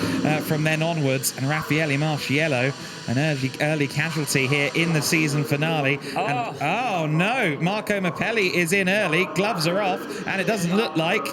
[SPEAKER 2] from then onwards. And Raffaele Marchiello, an early casualty here in the season finale. And, no, Marco Mapelli is in early. Gloves are off, and it doesn't look like...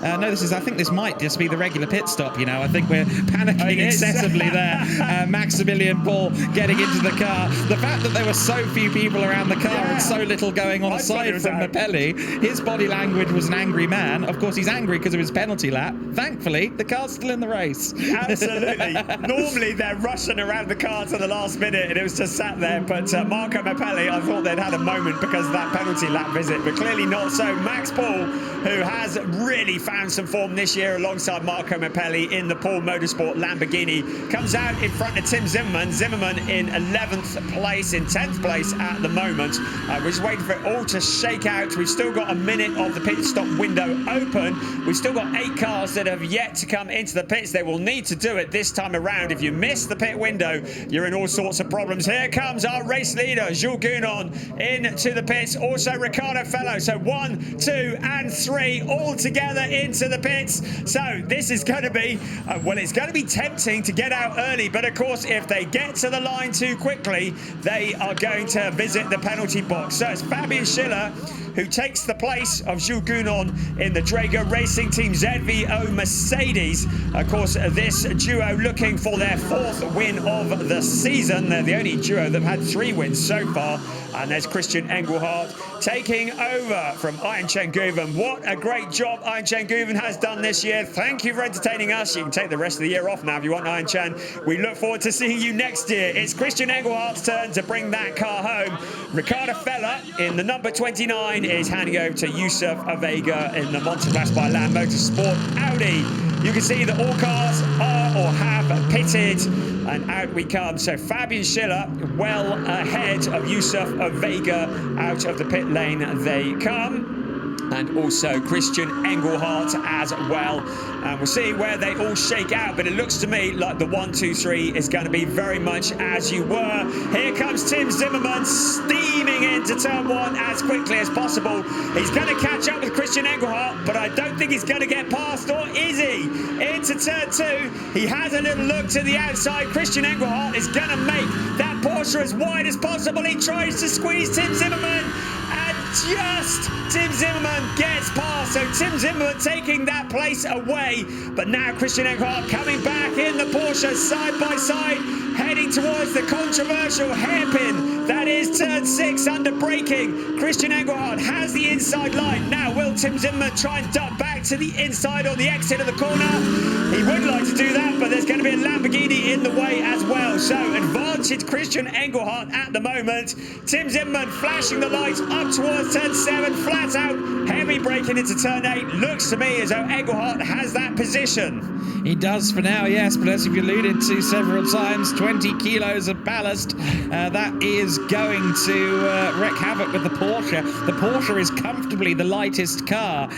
[SPEAKER 2] I think this might just be the regular pit stop, you know. I think we're panicking excessively there. Maximilian Paul getting into the car. The fact that there were so few people around the car and so little going on aside from Mapelli, his body language was an angry man. Of course, he's angry because of his penalty lap. Thankfully, the car's still in the race.
[SPEAKER 1] Absolutely. Normally, they're rushing around the car to the last minute, and it was just sat there. But Marco Mapelli, I thought they'd had a moment because of that penalty lap visit, but clearly not so. Max Paul, who has really found some form this year alongside Marco Mapelli in the Paul Motorsport Lamborghini, comes out in front of Tim Zimmerman. Zimmerman in 11th place, in 10th place at the moment. We're just waiting for it all to shake out. We've still got a minute of the pit stop window open. We've still got 8 cars that have yet to come into the pits. They will need to do it this time around. If you miss the pit window, you're in all sorts of problems. Here comes our race leader, Jules Gounon, into the pits. Also Ricardo Fellow. So 1, 2 and 3 all together into the pits. So this is going to be, well, it's going to be tempting to get out early. But of course, if they get to the line too quickly, they are going to visit the penalty box. So it's Fabian Schiller who takes the place of Jules Gounon in the Drago Racing Team ZVO Mercedes. Of course, this duo looking for their 4th win of the season. They're the only duo that have had 3 wins so far. And there's Christian Engelhardt taking over from Iron Chen Guven. What a great job Iron Chen Guven has done this year. Thank you for entertaining us. You can take the rest of the year off now if you want, Iron Chen. We look forward to seeing you next year. It's Christian Engelhardt's turn to bring that car home. Ricardo Feller in the number 29 is handing over to Yusuf Avega in the Monteblas by Land Motorsport Audi. You can see that all cars are or have pitted, and out we come. So Fabian Schiller well ahead of Yusuf Avega. Out of the pit lane they come. And also Christian Engelhardt as well. And we'll see where they all shake out. But it looks to me like the 1, 2, 3 is going to be very much as you were. Here comes Tim Zimmermann steaming into turn 1 as quickly as possible. He's going to catch up with Christian Engelhardt, but I don't think he's going to get past, or is he? Into turn 2. He has a little look to the outside. Christian Engelhardt is going to make that Porsche as wide as possible. He tries to squeeze Tim Zimmermann. Just Tim Zimmermann gets past. So Tim Zimmermann taking that place away. But now Christian Engelhardt coming back in the Porsche side by side, heading towards the controversial hairpin. That is turn 6 under braking. Christian Engelhardt has the inside line. Now will Tim Zimmermann try and duck back to the inside or the exit of the corner? He would like to do that, but there's going to be a Lamborghini in the way as well. So advantage Christian Engelhardt at the moment. Tim Zimmermann flashing the lights up towards turn 7, flat out, heavy braking into turn 8. Looks to me as though Engelhardt has that position.
[SPEAKER 2] He does for now, yes, but as you've alluded to several times, 20 kilos of ballast, that is going to wreak havoc with the Porsche. The Porsche is comfortably the lightest car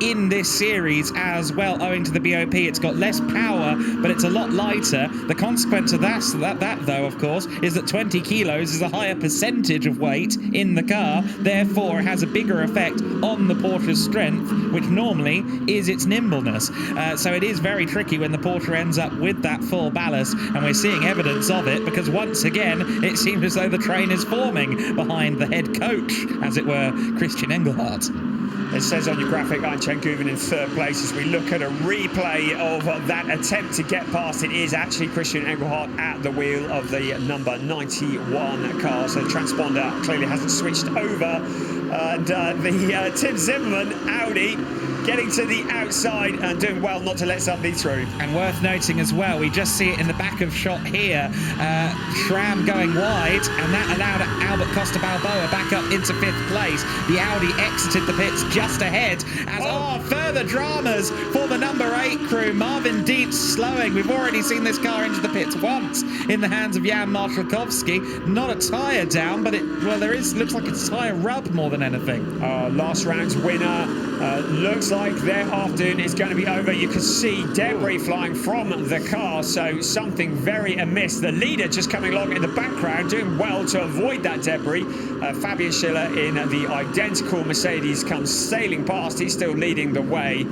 [SPEAKER 2] in this series as well, owing to the BOP. It's got less power, but it's a lot lighter. The consequence of that though, of course, is that 20 kilos is a higher percentage of weight in the car. Therefore, it has a bigger effect on the Porsche's strength, which normally is its nimbleness. So it is very tricky when the Porsche ends up with that full ballast, and we're seeing evidence of it because once again, it seems as though the train is forming behind the head coach, as it were, Christian Engelhardt.
[SPEAKER 1] It says on your graphic, Iron Chen Guven in 3rd place. As we look at a replay of that attempt to get past, it is actually Christian Engelhardt at the wheel of the number 91 car. So the transponder clearly hasn't switched over. And the Tim Zimmermann Audi getting to the outside and doing well not to let somebody through.
[SPEAKER 2] And worth noting as well, we just see it in the back of shot here, Schramm going wide, and that allowed Albert Costa Balboa back up into 5th place. The Audi exited the pits just ahead as further dramas for the number 8 crew. Marvin Dietz slowing. We've already seen this car into the pits once in the hands of Jan Marszalkowski. Not a tyre down, but looks like it's tyre rub more than anything.
[SPEAKER 1] Last round's winner looks like their afternoon is going to be over. You can see debris flying from the car, so something very amiss. The leader just coming along in the background, doing well to avoid that debris. Fabian Schiller in the identical Mercedes comes sailing past. He's still leading the way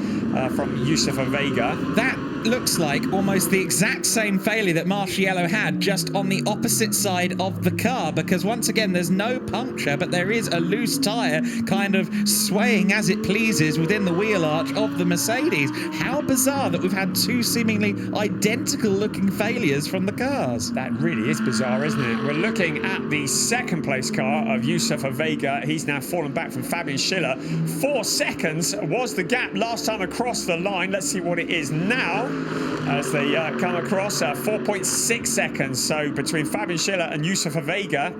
[SPEAKER 1] from Yusuf Avega.
[SPEAKER 2] That looks like almost the exact same failure that Marciello had, just on the opposite side of the car, because once again there's no puncture, but there is a loose tyre kind of swaying as it pleases within the wheel arch of the Mercedes. How bizarre that we've had 2 seemingly identical looking failures from the cars.
[SPEAKER 1] That really is bizarre, isn't it? We're looking at the 2nd place car of Yusuf Avega. He's now fallen back from Fabian Schiller. 4 seconds was the gap last time across the line. Let's see what it is now as they come across. 4.6 seconds. So between Fabian Schiller and Yusuf Avega.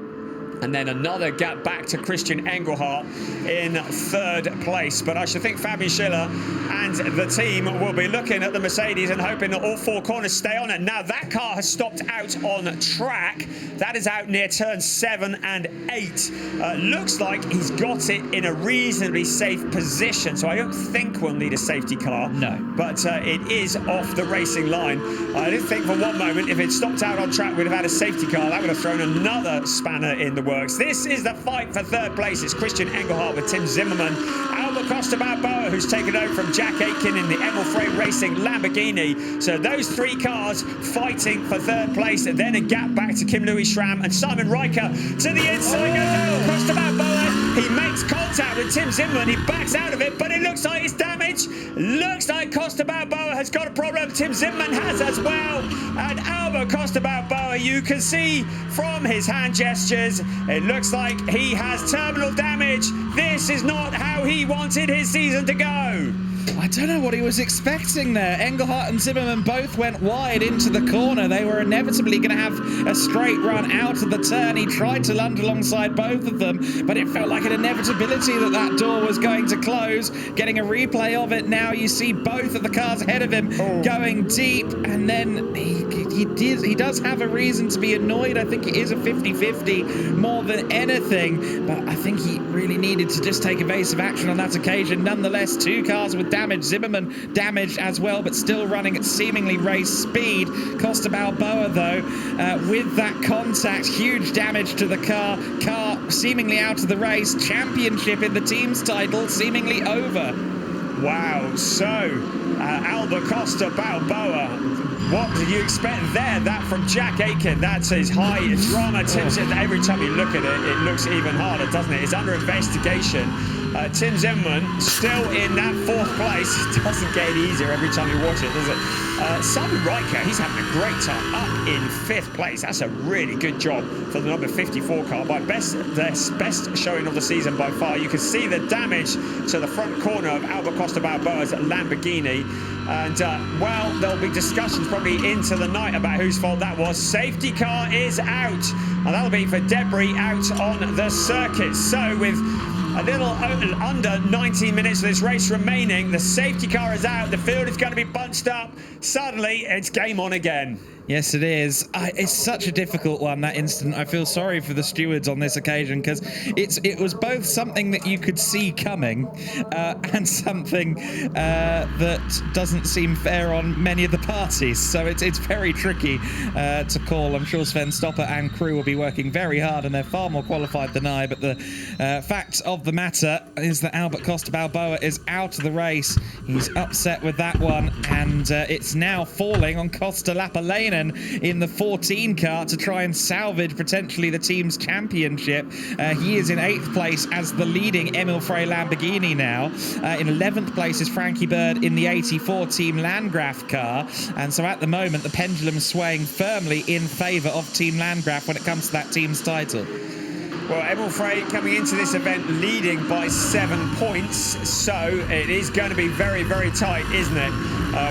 [SPEAKER 1] And then another gap back to Christian Engelhardt in third place. But I should think Fabian Schiller and the team will be looking at the Mercedes and hoping that all four corners stay on it. Now that car has stopped out on track. That is out near turn 7 and 8. Looks like he's got it in a reasonably safe position. So I don't think we'll need a safety car.
[SPEAKER 2] No.
[SPEAKER 1] But it is off the racing line. I didn't think for one moment if it stopped out on track we'd have had a safety car. That would have thrown another spanner in the works. This is the fight for third place. It's Christian Engelhardt with Tim Zimmermann. Albert Costa Balboa, who's taken over from Jack Aitken in the Emil Frey Racing Lamborghini. So those three cars fighting for third place. And then a gap back to Kim Louis Schramm and Simon Riker to the inside. Albert Costa Balboa. He makes contact with Tim Zimmermann. He backs out of it, but it looks like it's damaged. Looks like Costa Balboa has got a problem. Tim Zimmermann has as well. And Albert Costa Balboa, you can see from his hand gestures, it looks like he has terminal damage. This is not how he wanted his season to go.
[SPEAKER 2] I don't know what he was expecting there. Engelhardt and Zimmermann both went wide into the corner. They were inevitably going to have a straight run out of the turn. He tried to land alongside both of them, but it felt like an inevitability that that door was going to close. Getting a replay of it now, you see both of the cars ahead of him going deep, and then he does have a reason to be annoyed. I think it is a 50-50 more than anything, but I think he really needed to just take evasive action on that occasion. Nonetheless, two cars with damage. Zimmermann damaged as well, but still running at seemingly race speed. Costa Balboa, though, with that contact, huge damage to the car seemingly out of the race. Championship in the team's title seemingly over.
[SPEAKER 1] Wow, so Albert Costa Balboa, what did you expect there? That from Jack Aitken, that's his high drama tips. Every time you look at it, it looks even harder, doesn't it? It's under investigation. Tim Zimmermann still in that fourth place. It doesn't get any easier every time you watch it, does it? Simon Riker, he's having a great time, up in fifth place. That's a really good job for the number 54 car. By best showing of the season by far. You can see the damage to the front corner of Albert Costa Balboa's Lamborghini. And, well, there'll be discussions probably into the night about whose fault that was. Safety car is out. And that'll be for debris out on the circuit. So with a little under 19 minutes of this race remaining, the safety car is out. The field is going to be bunched up. Suddenly, it's game on again.
[SPEAKER 2] Yes, it is. It's such a difficult one, that incident. I feel sorry for the stewards on this occasion, because it was both something that you could see coming and something that doesn't seem fair on many of the parties. So it's very tricky to call. I'm sure Sven Stopper and crew will be working very hard, and they're far more qualified than I. But the fact of the matter is that Albert Costa Balboa is out of the race. He's upset with that one, and it's now falling on Costa Lapalainen in the 14 car to try and salvage potentially the team's championship. He is in 8th place as the leading Emil Frey Lamborghini now. In 11th place is Frankie Bird in the 84 Team Landgraf car. And so at the moment, the pendulum is swaying firmly in favour of Team Landgraf when it comes to that team's title.
[SPEAKER 1] Well, Emil Frey coming into this event leading by 7 points, so it is going to be very, very tight, isn't it?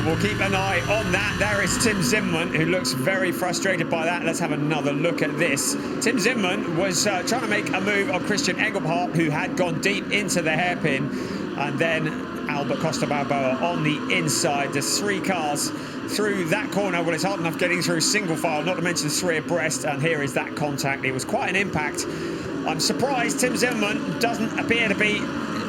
[SPEAKER 1] We'll keep an eye on that. There is Tim Zimmermann, who looks very frustrated by that. Let's have another look at this. Tim Zimmermann was trying to make a move on Christian Engelhardt, who had gone deep into the hairpin, and then Albert Costa Balboa on the inside. There's 3 cars through that corner. Well, it's hard enough getting through single file, not to mention 3 abreast, and here is that contact. It was quite an impact. I'm surprised Tim Zimmermann doesn't appear to be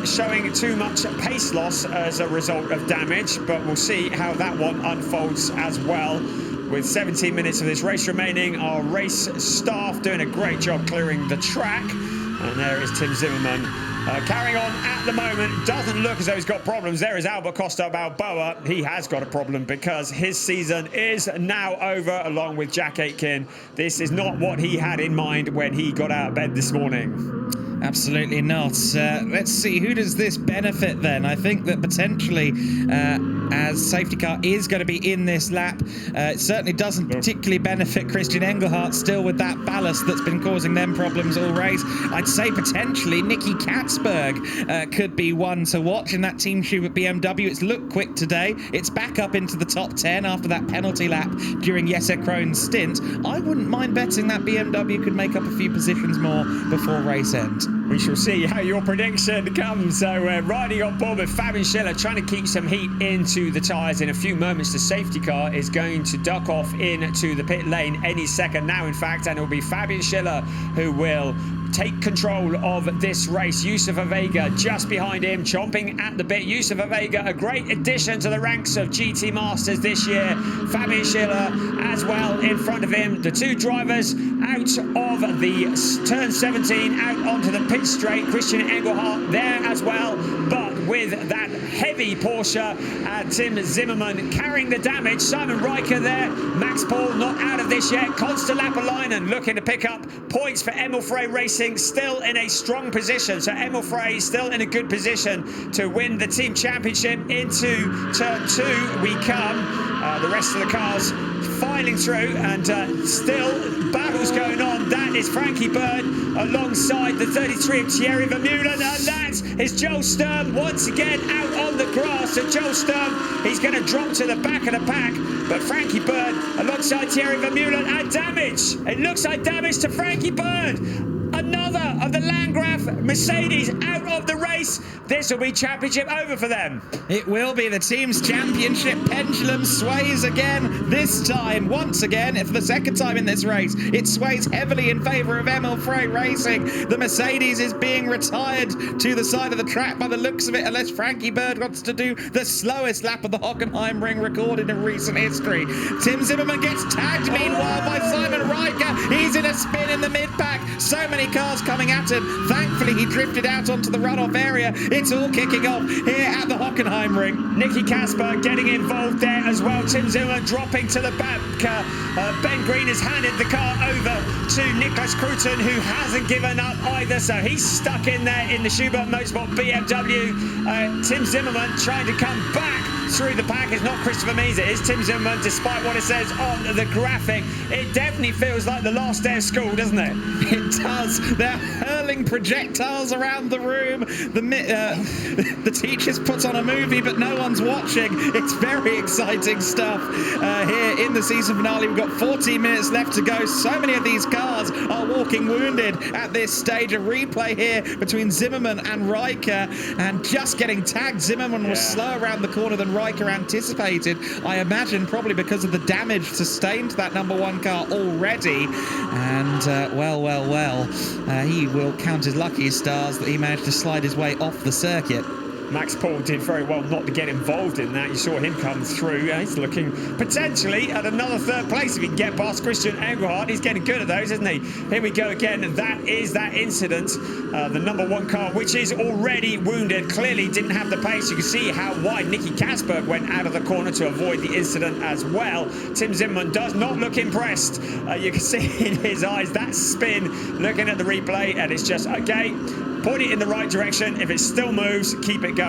[SPEAKER 1] showing too much pace loss as a result of damage, but we'll see how that one unfolds as well. With 17 minutes of this race remaining, our race staff doing a great job clearing the track. And there is Tim Zimmermann carrying on at the moment. Doesn't look as though he's got problems. There is Albert Costa Balboa. He has got a problem because his season is now over, along with Jack Aitken. This is not what he had in mind when he got out of bed this morning.
[SPEAKER 2] Absolutely not. Let's see, who does this benefit then? I think that potentially as safety car is going to be in this lap. It certainly doesn't particularly benefit Christian Engelhardt still with that ballast that's been causing them problems all race. I'd say potentially Nicky Katzberg could be one to watch in that team tube at BMW. It's looked quick today. It's back up into the top 10 after that penalty lap during Jesse Krohn's stint. I wouldn't mind betting that BMW could make up a few positions more before race end.
[SPEAKER 1] We shall see how your prediction comes. So riding on board with Fabian Schiller, trying to keep some heat into the tyres. In a few moments, the safety car is going to duck off into the pit lane any second now, in fact, and it will be Fabian Schiller who will take control of this race. Yusufa Vega just behind him, chomping at the bit. Yusufa Vega, a great addition to the ranks of GT Masters this year. Fabian Schiller as well in front of him. The two drivers out of the turn 17, out onto the pit straight. Christian Engelhardt there as well, but with that heavy Porsche, Tim Zimmermann carrying the damage. Simon Riker there. Max Paul not out of this yet. Konsta Lapalainen looking to pick up points for Emil Frey Racing, still in a strong position. So Emil Frey still in a good position to win the team championship. Into turn 2 we come. The rest of the cars filing through, and still battles going on. That is Frankie Bird alongside the 33 of Thierry Vermeulen, and that is Joel Sturm once again out on the grass. So Joel Sturm, he's going to drop to the back of the pack, but Frankie Bird alongside Thierry Vermeulen, and damage. It looks like damage to Frankie Bird. Another of the Landgraf Mercedes out of the race. This will be championship over for them.
[SPEAKER 2] It will be. The team's championship pendulum sways again. This time, once again, for the second time in this race, it sways heavily in favour of Emil Frey Racing. The Mercedes is being retired to the side of the track by the looks of it, unless Frankie Bird wants to do the slowest lap of the Hockenheimring recorded in recent history. Tim Zimmermann gets tagged meanwhile by Simon Riker. He's in a spin in the mid-pack. So many cars coming at him. Thankfully, he drifted out onto the runoff area. It's all kicking off here at the Hockenheimring.
[SPEAKER 1] Nicky Katzberg getting involved there as well. Tim Zimmermann dropping to the back. Ben Green has handed the car over to Niklas Kruten, who hasn't given up either. So he's stuck in there in the Schubert Motorsport BMW. Tim Zimmermann trying to come back through the pack. It's not Christopher Mees, it is Tim Zimmermann, despite what it says on the graphic. It definitely feels like the last day of school, doesn't it?
[SPEAKER 2] It does. They're hurling projectiles around the room. The teachers put on a movie, but no one's watching. It's very exciting stuff here in the season finale. We've got 14 minutes left to go. So many of these cars are walking wounded at this stage. A replay here between Zimmermann and Riker, and just getting tagged. Zimmermann was slower around the corner than Riker anticipated. I imagine probably because of the damage sustained to that number 1 car already. And well, he will count his lucky stars that he managed to slide his way off the circuit.
[SPEAKER 1] Max Paul did very well not to get involved in that. You saw him come through. He's looking potentially at another 3rd place if he can get past Christian Engelhardt. He's getting good at those, isn't he? Here we go again. That is that incident. The number 1 car, which is already wounded, clearly didn't have the pace. You can see how wide Nicky Katzberg went out of the corner to avoid the incident as well. Tim Zimmermann does not look impressed. You can see in his eyes that spin, looking at the replay, and it's just, okay, point it in the right direction. If it still moves, keep it going.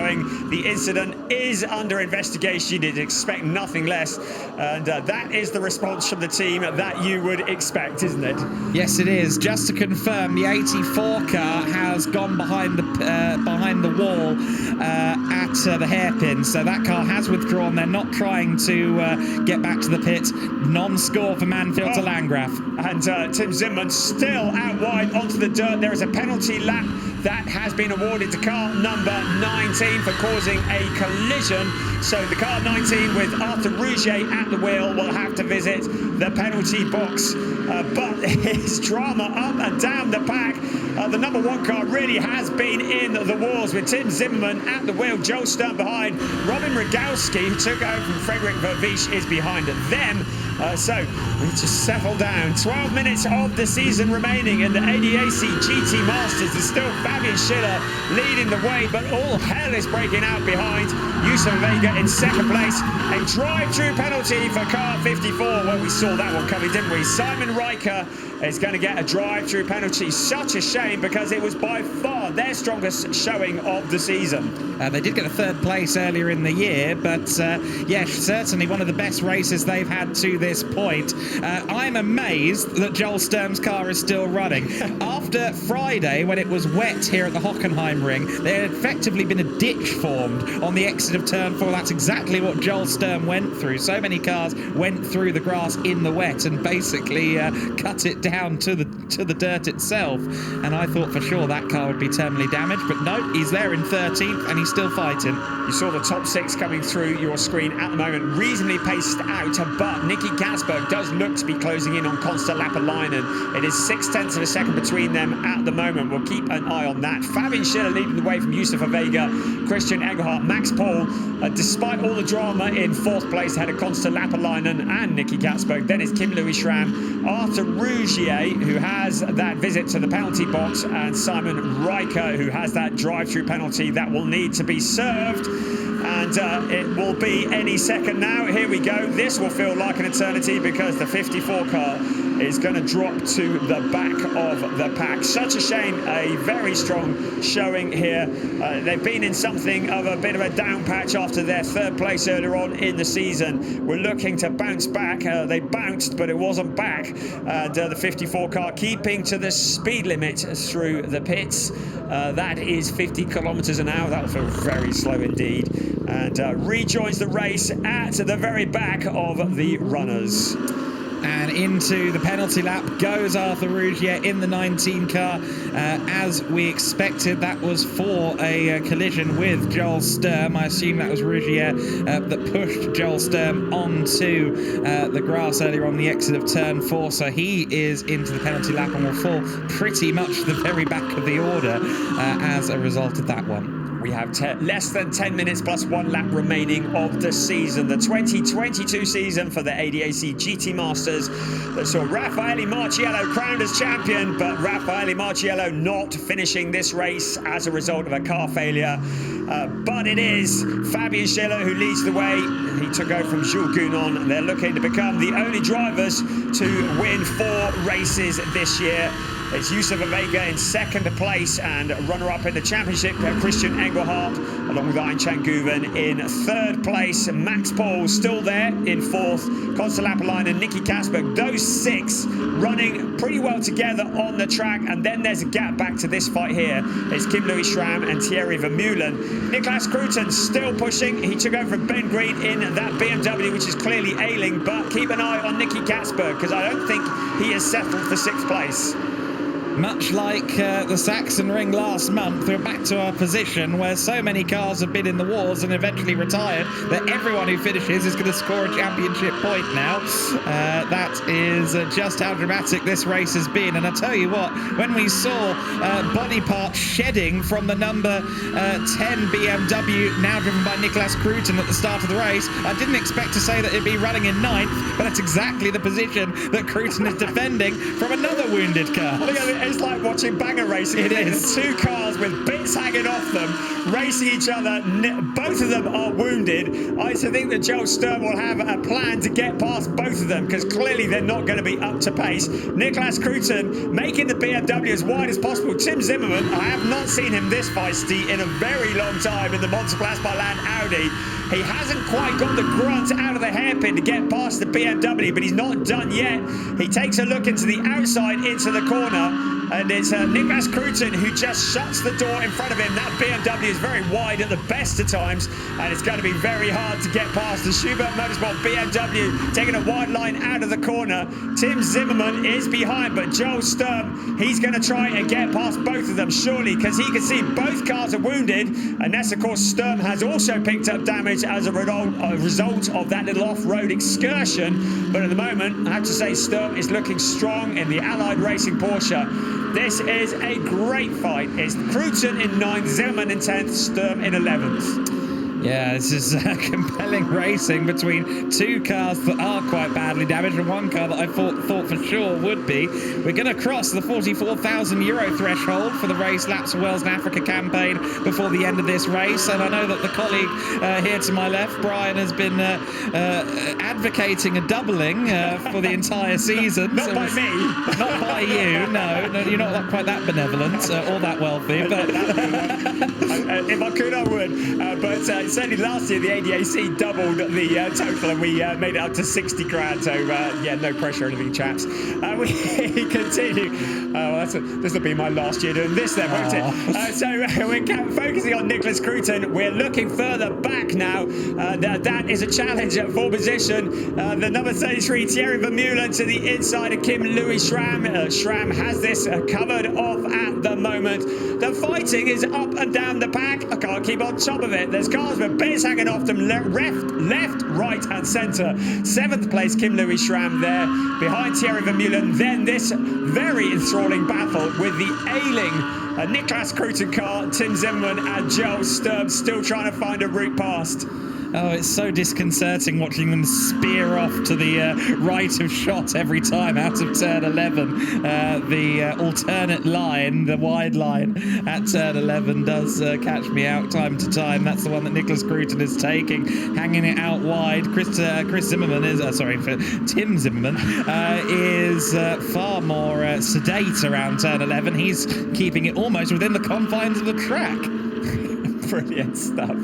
[SPEAKER 1] The incident is under investigation. You'd expect nothing less. And that is the response from the team that you would expect, isn't it?
[SPEAKER 2] Yes, it is. Just to confirm, the 84 car has gone behind the wall at the hairpin. So that car has withdrawn. They're not trying to get back to the pit. Non-score for Manfield to Landgraf.
[SPEAKER 1] And Tim Zimmermann still out wide onto the dirt. There is a penalty lap that has been awarded to car number 19 for causing a collision. So the car 19 with Arthur Rouget at the wheel will have to visit the penalty box. But it's drama up and down the pack. The number 1 car really has been in the wars with Tim Zimmermann at the wheel, Joel Sturm behind. Robin Rogowski, who took over from Frederick Vervisch, is behind them. So we need to settle down. 12 minutes of the season remaining in the ADAC GT Masters. There's still Fabian Schiller leading the way, but all hell is breaking out behind. Yusufa Vega in 2nd place. A drive-through penalty for car 54. Well, we saw that one coming, didn't we? Simon Riker is going to get a drive-through penalty. Such a shame, because it was by far their strongest showing of the season.
[SPEAKER 2] They did get a third place earlier in the year, but yeah, certainly one of the best races they've had to this point. I'm amazed that Joel Sturm's car is still running. After Friday, when it was wet here at the Hockenheimring, there had effectively been a ditch formed on the exit of turn 4. That's exactly what Joel Sturm went through. So many cars went through the grass in the wet and basically cut it down to the dirt itself. And I thought for sure that car would be terminally damaged, but no, he's there in 13th and he's still fighting.
[SPEAKER 1] You saw the top 6 coming through your screen at the moment, reasonably paced out, but Nicky Gasberg does look to be closing in on Konsta Lapalainen. It is 0.6 of a second between them at the moment. We'll keep an eye on that. Fabian Schiller leading the way from Yusufa Vega, Christian Engelhardt, Max Paul, despite all the drama, in 4th place ahead of Konsta Lapalainen and Nicky Gasberg. Then it's Kim Louis Schramm, Arthur Rougier, who has that visit to the penalty box, and Simon Riker, who has that drive-through penalty that will need to be served. And it will be any second now. Here we go. This will feel like an eternity, because the 54 car is going to drop to the back of the pack. Such a shame. A very strong showing here. They've been in something of a bit of a down patch after their 3rd place earlier on in the season. We're looking to bounce back. They bounced, but it wasn't back. The 54 car keeping to the speed limit through the pits. That is 50 kilometers an hour. That will feel very slow indeed. And rejoins the race at the very back of the runners.
[SPEAKER 2] And into the penalty lap goes Arthur Rougier in the 19 car. As we expected, that was for a collision with Joel Sturm. I assume that was Rougier that pushed Joel Sturm onto the grass earlier on the exit of turn 4. So he is into the penalty lap and will fall pretty much the very back of the order as a result of that one.
[SPEAKER 1] We have less than 10 minutes plus 1 lap remaining of the season, the 2022 season for the ADAC GT Masters that saw Raffaele Marciello crowned as champion, but Raffaele Marciello not finishing this race as a result of a car failure. But it is Fabian Schiller who leads the way. He took over from Jules Gounon. They're looking to become the only drivers to win 4 races this year. It's Yusufa Vega in 2nd place, and runner-up in the championship, Christian Engelhardt, along with Ein Guven in 3rd place. Max Paul still there in 4th. Konsta Lapalainen and Nicky Gasberg, those 6 running pretty well together on the track. And then there's a gap back to this fight here. It's Kim Louis Schramm and Thierry Vermeulen. Niklas Kruten still pushing. He took over from Ben Green in that BMW, which is clearly ailing. But keep an eye on Nicky Gasberg, because I don't think he has settled for 6th place.
[SPEAKER 2] Much like the Sachsenring last month, we're back to our position where so many cars have been in the wars and eventually retired that everyone who finishes is going to score a championship point now. That is just how dramatic this race has been. And I tell you what, when we saw body parts shedding from the number 10 BMW, now driven by Niklas Kruten at the start of the race, I didn't expect to say that it'd be running in 9th, but that's exactly the position that Kruten is defending from another wounded car.
[SPEAKER 1] Look at it. It's like watching banger racing.
[SPEAKER 2] It is.
[SPEAKER 1] 2 cars with bits hanging off them, racing each other. Both of them are wounded. I think that Joel Sturm will have a plan to get past both of them, because clearly they're not going to be up to pace. Niklas Kruten making the BMW as wide as possible. Tim Zimmerman, I have not seen him this feisty in a very long time in the Monsterclass by Land Audi. He hasn't quite got the grunt out of the hairpin to get past the BMW, but he's not done yet. He takes a look into the outside, into the corner, and it's Niklas Kruten who just shuts the door in front of him. That BMW is very wide at the best of times, and it's going to be very hard to get past the Schubert Motorsport BMW, taking a wide line out of the corner. Tim Zimmerman is behind, but Joel Sturm, he's going to try and get past both of them, surely, because he can see both cars are wounded, unless, of course, Sturm has also picked up damage as a result of that little off-road excursion. But at the moment, I have to say, Sturm is looking strong in the Allied Racing Porsche. This is a great fight. It's Kruten in 9th, Zimmerman in 10th, Sturm in 11th.
[SPEAKER 2] Yeah, this is compelling racing between two cars that are quite badly damaged and one car that I thought for sure would be. We're going to cross the €44,000 threshold for the Race Laps of Wales and Africa campaign before the end of this race. And I know that the colleague here to my left, Brian, has been advocating a doubling for the entire season.
[SPEAKER 1] Not by me.
[SPEAKER 2] Not by you, no, you're not quite that benevolent or that wealthy. But
[SPEAKER 1] if I could, I would. But certainly last year, the ADAC doubled the total, and we made it up to 60 grand. So, yeah, no pressure or anything, chaps. We continue. This will be my last year doing this then, won't it? So we're focusing on Nicholas Cruton. We're looking further back now. That is a challenge at full position. The number 33, Thierry Vermeulen, to the inside of Kim Louis Schramm. Schramm has this covered off at the moment. The fighting is up and down the pack. I can't keep on top of it. There's cars with bits hanging off them left, right and centre. 7th place, Kim Louis Schramm there behind Thierry Vermeulen. Then this very enthralling battle with the ailing Nicholas Cruton car, Tim Zimmerman and Joel Sturm still trying to find a route past.
[SPEAKER 2] Oh, it's so disconcerting watching them spear off to the right of shot every time out of turn 11. The alternate line, the wide line at turn 11 does catch me out time to time. That's the one that Nicholas Cruton is taking, hanging it out wide. Chris Zimmerman is, Tim Zimmerman is far more sedate around turn 11. He's keeping it almost within the confines of the track.
[SPEAKER 1] Brilliant stuff.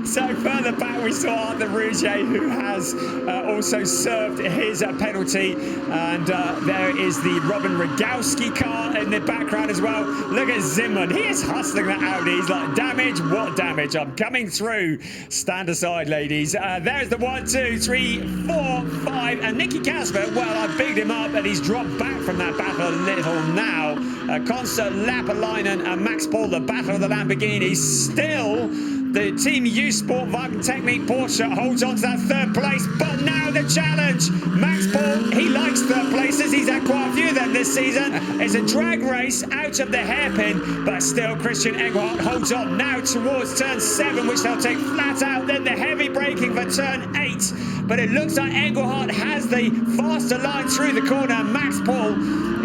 [SPEAKER 1] So further back we saw Arthur Rouget, who has also served his penalty, and there is the Robin Rogowski car in the background as well. Look at Zimmerman, he is hustling that Audi. He's like, damage, what damage? I'm coming through. Stand aside, ladies. There's the 1, 2, 3, 4, 5, and Nicky Casper, well, I bigged him up and he's dropped back from that battle a little now. Consta Lapalainen and Max Paul, the battle of the Lamborghinis. Still, the Team U Sport Wagen Technique Porsche holds on to that 3rd place, but now the challenge. Max Paul, he likes 3rd places. He's had quite a few of them this season. It's a drag race out of the hairpin, but still Christian Engelhardt holds on now towards turn 7, which they'll take flat out. Then the heavy braking for turn 8, but it looks like Engelhardt has the faster line through the corner. Max Paul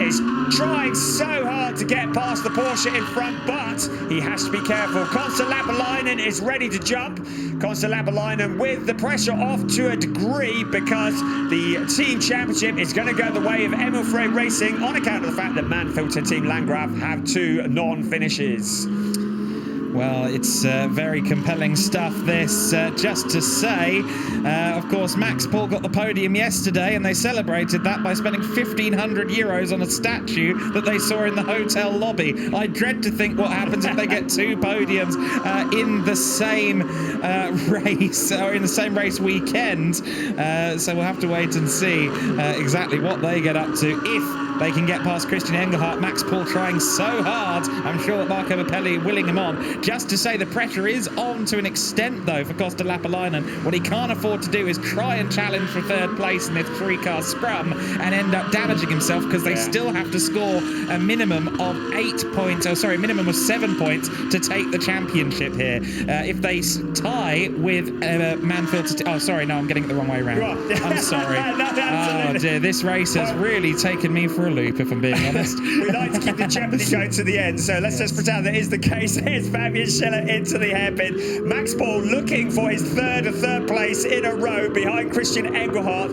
[SPEAKER 1] is trying so hard to get past the Porsche in front, but he has to be careful. Consta Lapalainen is ready to jump. Consta Lapalainen with the pressure off to a degree, because the team championship is going to go the way of Emil Frey Racing on account of the fact that Manfield and Team Landgraf have 2 non-finishes.
[SPEAKER 2] Well, it's very compelling stuff, this. Just to say, of course, Max Paul got the podium yesterday, and they celebrated that by spending €1,500 on a statue that they saw in the hotel lobby. I dread to think what happens if they get 2 podiums in the same race, or in the same race weekend. So we'll have to wait and see exactly what they get up to. If they can get past Christian Engelhardt, Max Paul trying so hard. I'm sure that Marco Mappelli willing him on. Just to say, the pressure is on to an extent, though, for Consta Lapalainen. What he can't afford to do is try and challenge for 3rd place in this 3-car scrum and end up damaging himself, because they still have to score a minimum of 8 points, a minimum of 7 points to take the championship here. If they tie with Manfield... Oh, sorry, no, I'm getting it the wrong way around. I'm sorry. Oh, dear, this race has really taken me for a loop, if I'm being honest.
[SPEAKER 1] We like to keep the jeopardy going to the end, so let's just pretend that is the case. Here's Fabian Schiller into the hairpin. Max Paul looking for his 3rd place in a row behind Christian Engelhardt.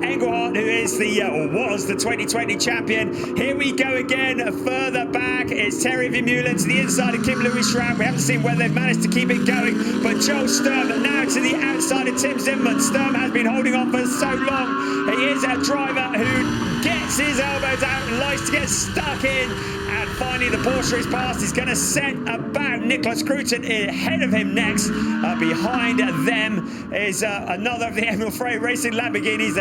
[SPEAKER 1] Engelhardt, who is or was the 2020 champion. Here we go again, further back. It's Thierry Vermeulen to the inside of Kim Louis Schramm. We haven't seen whether they've managed to keep it going, but Joel Sturm now to the outside of Tim Zimmerman. Sturm has been holding on for so long. He is a driver who gets his elbows out and likes to get stuck in. And finally, the Porsche is passed. He's going to set about Nicholas Cruton ahead of him next. Behind them is another of the Emil Frey Racing Lamborghinis.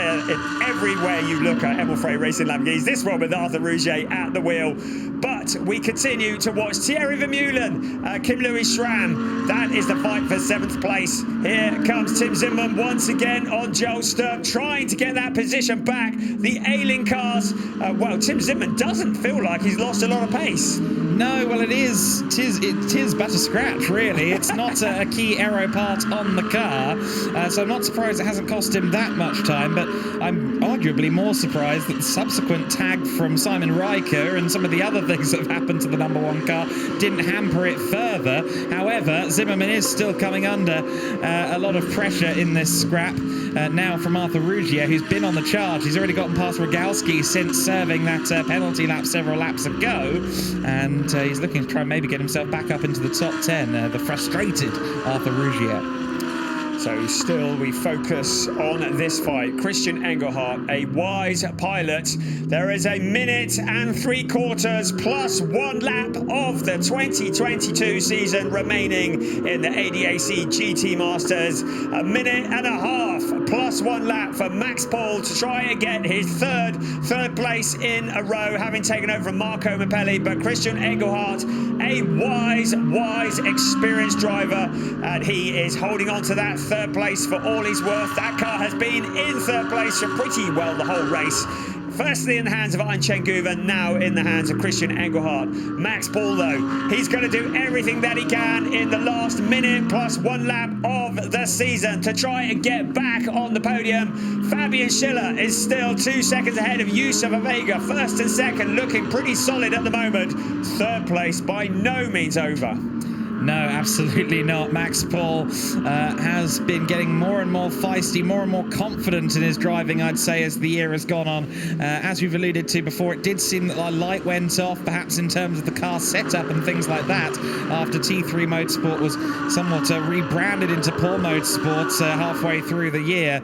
[SPEAKER 1] Everywhere you look at Emil Frey Racing Lamborghinis. This one with Arthur Rouget at the wheel. But we continue to watch Thierry Vermeulen, Kim Louis Schramm. That is the fight for 7th place. Here comes Tim Zimmerman once again on Joel Sturm, trying to get that position back. The ailing cars. Well, Tim Zimmerman doesn't feel like he's lost a lot of pace.
[SPEAKER 2] No, well, it is but a scratch, really. It's not a key aero part on the car, so I'm not surprised it hasn't cost him that much time, but I'm arguably more surprised that the subsequent tag from Simon Riker and some of the other things that have happened to the #1 car didn't hamper it further. However, Zimmerman is still coming under a lot of pressure in this scrap now from Arthur Rougier, who's been on the charge. He's already gotten past Rogalski since serving that penalty lap several laps ago, and he's looking to try and maybe get himself back up into the top 10, the frustrated Arthur Rougier.
[SPEAKER 1] So still we focus on this fight. Christian Engelhardt, a wise pilot. There is a minute and 3/4 plus 1 lap of the 2022 season remaining in the ADAC GT Masters. A minute and a half plus 1 lap for Max Paul to try and get his third place in a row, having taken over from Marco Mappelli. But Christian Engelhardt, a wise, experienced driver, and he is holding on to that third place for all he's worth. That car has been in third place for pretty well the whole race. Firstly in the hands of Arjen Guver, now in the hands of Christian Engelhardt. Max Paul, though, he's going to do everything that he can in the last minute plus 1 lap of the season to try and get back on the podium. Fabian Schiller is still 2 seconds ahead of Yusuf Vega. First and second looking pretty solid at the moment. Third place by no means over.
[SPEAKER 2] No, absolutely not. Max Paul has been getting more and more feisty, more and more confident in his driving, I'd say, as the year has gone on. As we've alluded to before, it did seem that our light went off, perhaps in terms of the car setup and things like that, after T3 Motorsport was somewhat rebranded into Paul Motorsports halfway through the year.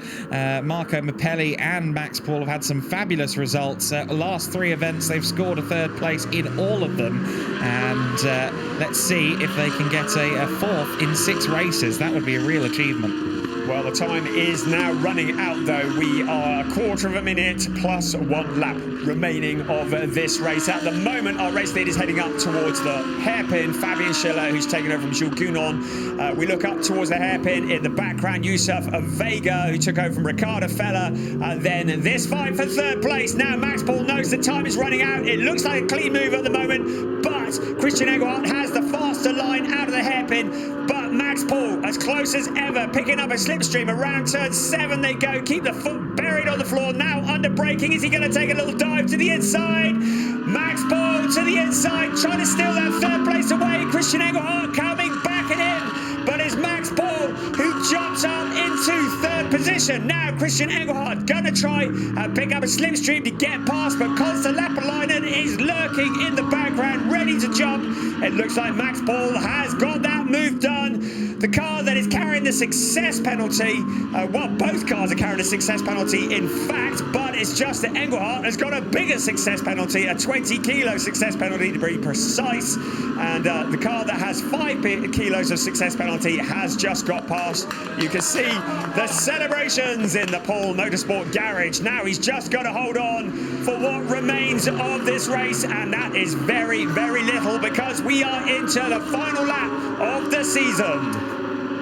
[SPEAKER 2] Marco Mappelli and Max Paul have had some fabulous results. Last 3 events, they've scored a third place in all of them. And let's see if they can get a 4th in 6 races. That would be a real achievement.
[SPEAKER 1] Well, the time is now running out, though. We are a 1/4 of a minute plus 1 lap remaining of this race. At the moment, our race lead is heading up towards the hairpin. Fabian Schiller, who's taken over from Jules Gounon. We look up towards the hairpin. In the background, Yusuf Vega, who took over from Ricardo Feller. Then this fight for third place. Now Max Paul knows the time is running out. It looks like a clean move at the moment, but Christian Engelhardt has the faster line out of the hairpin. But Max Paul, as close as ever, picking up a slipstream around turn 7 they go. Keep the foot buried on the floor. Now under braking. Is he going to take a little dive to the inside? Max Paul to the inside, trying to steal that third place away. Christian Engelhardt coming back at him. But it's Max Paul who jumps up into third position. Now Christian Engelhardt going to try and pick up a slipstream to get past, but Konsta Lappalainen is lurking in the background, ready to jump. It looks like Max Paul has got that move done. The car that is carrying the success penalty, well, both cars are carrying a success penalty, in fact, but it's just that Engelhardt has got a bigger success penalty, a 20-kilo success penalty to be precise. And the car that has 5 kilos of success penalty has just got past. You can see the celebrations in the Paul Motorsport garage. Now he's just got to hold on for what remains of this race, and that is very, very little, because we are into the final lap of the season.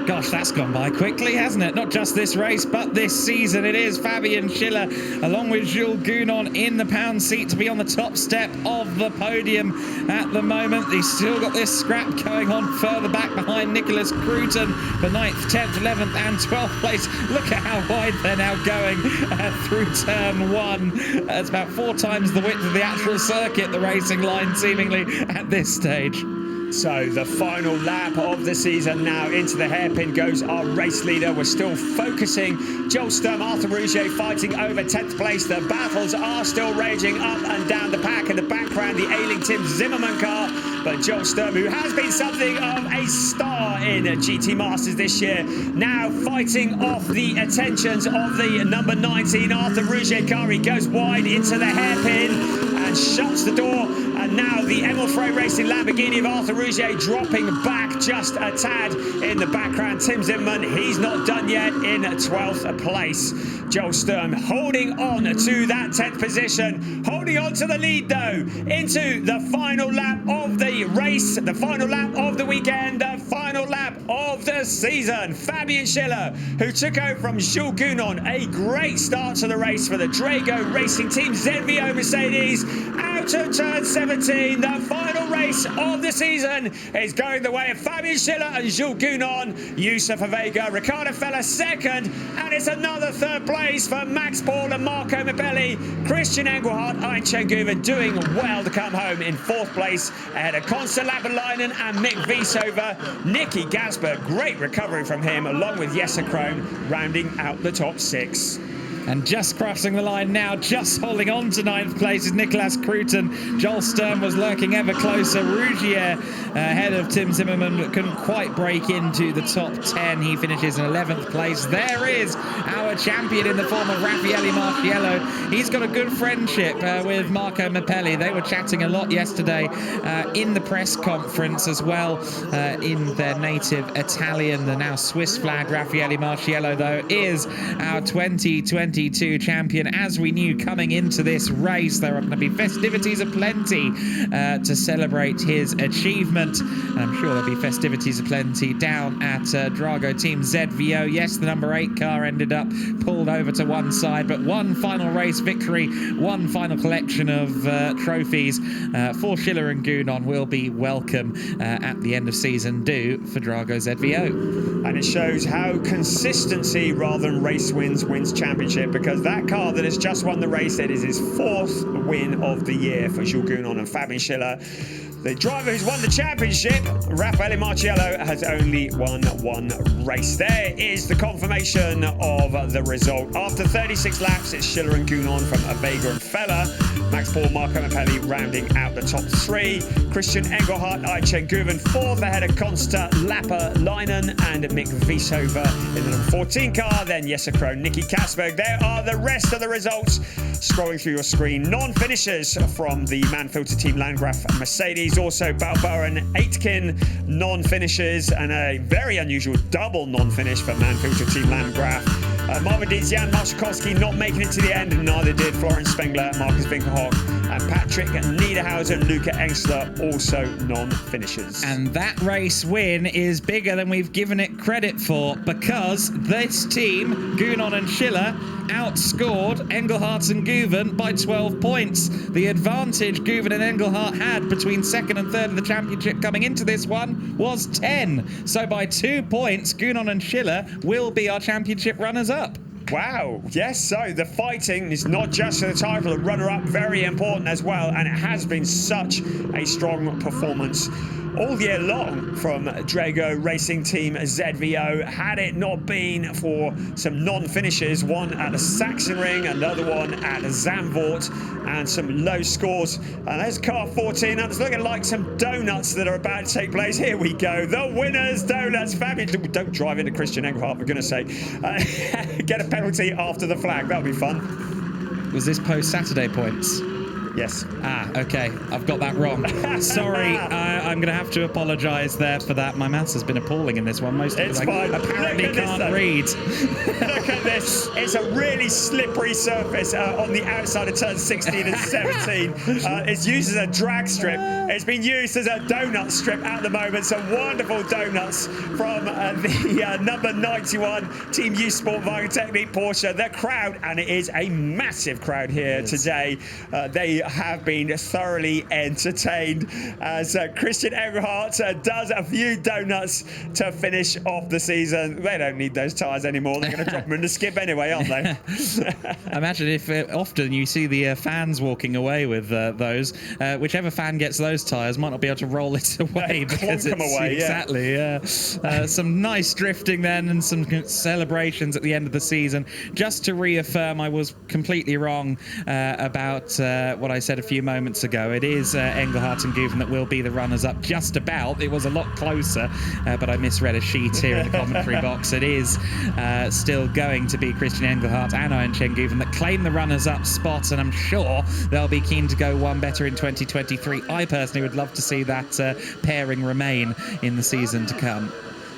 [SPEAKER 2] Gosh, that's gone by quickly, hasn't it? Not just this race, but this season. It is Fabian Schiller, along with Jules Gounon, in the pound seat to be on the top step of the podium at the moment. He's still got this scrap going on further back behind Nicholas Cruton for 9th, 10th, 11th and 12th place. Look at how wide they're now going through turn 1. It's about 4 times the width of the actual circuit, the racing line, seemingly, at this stage.
[SPEAKER 1] So the final lap of the season now. Into the hairpin goes our race leader. We're still focusing. Joel Sturm, Arthur Rougier fighting over 10th place. The battles are still raging up and down the pack. In the background, the ailing Tim Zimmerman car. But Joel Sturm, who has been something of a star in GT Masters this year, now fighting off the attentions of the number 19 Arthur Rougier car. He goes wide into the hairpin and shuts the door. And now the Emil Frey Racing Lamborghini of Arthur Rougier dropping back just a tad. In the background, Tim Zimmerman, he's not done yet, in 12th place. Joel Sturm holding on to that 10th position, holding on to the lead though, into the final lap of the race, the final lap of the weekend, the final lap of the season. Fabian Schiller, who took over from Jules Gounon. A great start to the race for the Drago Racing Team ZVO Mercedes. Out of turn 17, the final race of the season is going the way of Fabian Schiller and Jules Gounon. Youssef Vega, Ricardo Fella second, and it's another third place for Max Paul and Marco Mapelli. Christian Engelhardt, Arjen Guven doing well to come home in fourth place ahead of Konsta Lapalainen and Mick Wiesover. Nicky Gasper, great recovery from him, along with Jesse Krohn, rounding out the top six.
[SPEAKER 2] And just crossing the line now, just holding on to ninth place is Nicolas Cruton. Joel Stern was lurking ever closer. Rougier ahead of Tim Zimmerman, but couldn't quite break into the top 10. He finishes in 11th place. There is our champion in the form of Raffaele Marciello. He's got a good friendship with Marco Mapelli. They were chatting a lot yesterday in the press conference as well in their native Italian. The now Swiss flag Raffaele Marciello, though, is our 2022 champion. As we knew coming into this race, there are going to be festivities aplenty to celebrate his achievement. And I'm sure there'll be festivities aplenty down at Drago Team ZVO. Yes, the number 8 car ended up pulled over to one side, but one final race victory, one final collection of trophies for Schiller and Gounon will be welcome at the end of season 2 for Drago ZVO.
[SPEAKER 1] And it shows how consistency rather than race wins championship, because that car that has just won the race, it is his 4th win of the year for Jules Gounon and Fabian Schiller. The driver who's won the championship, Raffaele Marciello, has only won one race. There is the confirmation of the result. After 36 laps, it's Schiller and Gounon from Vega and Fella. Max Paul, Marco Mapelli rounding out the top 3. Christian Engelhardt, Arjen Guven 4th ahead of Konsta Lapalainen and Mick Wiesover in the number 14 car. Then Jesse Krohn, Nicky Kasberg. There are the rest of the results scrolling through your screen. Non-finishers from the Manfilter Team Landgraf Mercedes. Also Balboa and Aitken non-finishers, and a very unusual double non-finish for Manfilter Team Landgraf. Marvin Jan Marszakowski not making it to the end, and neither did Florence Spengler, Marcus Winkelhock, and Patrick Niederhausen, Luca Engsler, also non-finishers.
[SPEAKER 2] And that race win is bigger than we've given it credit for, because this team, Gounon and Schiller, outscored Engelhardt and Guven by 12 points. The advantage Guven and Engelhardt had between second and third of the championship coming into this one was 10. So by 2 points, Gounon and Schiller will be our championship runners-up.
[SPEAKER 1] Wow, yes, so the fighting is not just for the title, of runner-up, very important as well, and it has been such a strong performance all year long from Drago Racing Team ZVO. Had it not been for some non-finishers, one at the Sachsenring, another one at Zandvoort, and some low scores. And there's car 14, that's looking like some donuts that are about to take place. Here we go, the winners donuts. Fabulous. Don't drive into Christian Engelhardt, for goodness sake. Get a penalty after the flag, that'll be fun.
[SPEAKER 2] Was this post-Saturday points?
[SPEAKER 1] Yes.
[SPEAKER 2] Ah, okay. I've got that wrong. Sorry, I'm going to have to apologise there for that. My maths has been appalling in this one. Most of it I apparently can't read.
[SPEAKER 1] Look at this. It's a really slippery surface on the outside of turns 16 and 17. It's used as a drag strip. It's been used as a donut strip at the moment. Some wonderful donuts from the number 91 Team U Sport Wagen Technique Porsche. The crowd, and it is a massive crowd here today. They have been thoroughly entertained as Christian Engelhardt does a few donuts to finish off the season. They don't need those tyres anymore. They're going to drop them in the skip anyway, aren't they?
[SPEAKER 2] Imagine if often you see the fans walking away with those. Whichever fan gets those tyres might not be able to roll it away. Because it's
[SPEAKER 1] away,
[SPEAKER 2] exactly, yeah. Some nice drifting then and some celebrations at the end of the season. Just to reaffirm, I was completely wrong about what I said a few moments ago. It is Engelhardt and Guven that will be the runners-up, just about. It was a lot closer, but I misread a sheet here in the commentary box. It is still going to be Christian Engelhardt and Arjen Guven that claim the runners-up spot, and I'm sure they'll be keen to go one better in 2023. I personally would love to see that pairing remain in the season to come.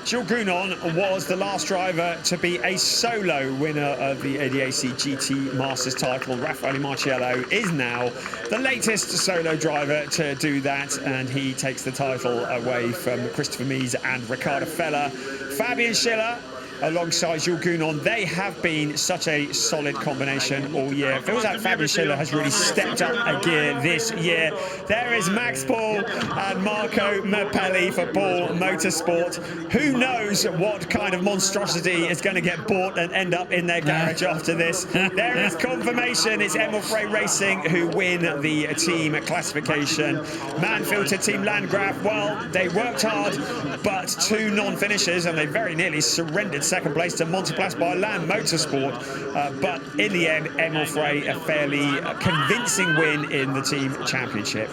[SPEAKER 1] Jules Gounon was the last driver to be a solo winner of the ADAC GT Masters title. Raffaele Marciello is now the latest solo driver to do that, and he takes the title away from Christopher Mies and Ricardo Feller. Fabian Schiller alongside Jules Gounon, they have been such a solid combination all year. It feels like Fabian Schiller has really stepped up a gear this year. There is Max Paul and Marco Merpelli for Paul Motorsport. Who knows what kind of monstrosity is going to get bought and end up in their garage after this. There is confirmation. It's Emil Frey Racing who win the team classification. Manfilter Team Landgraf, well, they worked hard, but two non-finishers, and they very nearly surrendered second place to Monteplas by Land Motorsport, but in the end, Emil Frey a fairly convincing win in the team championship.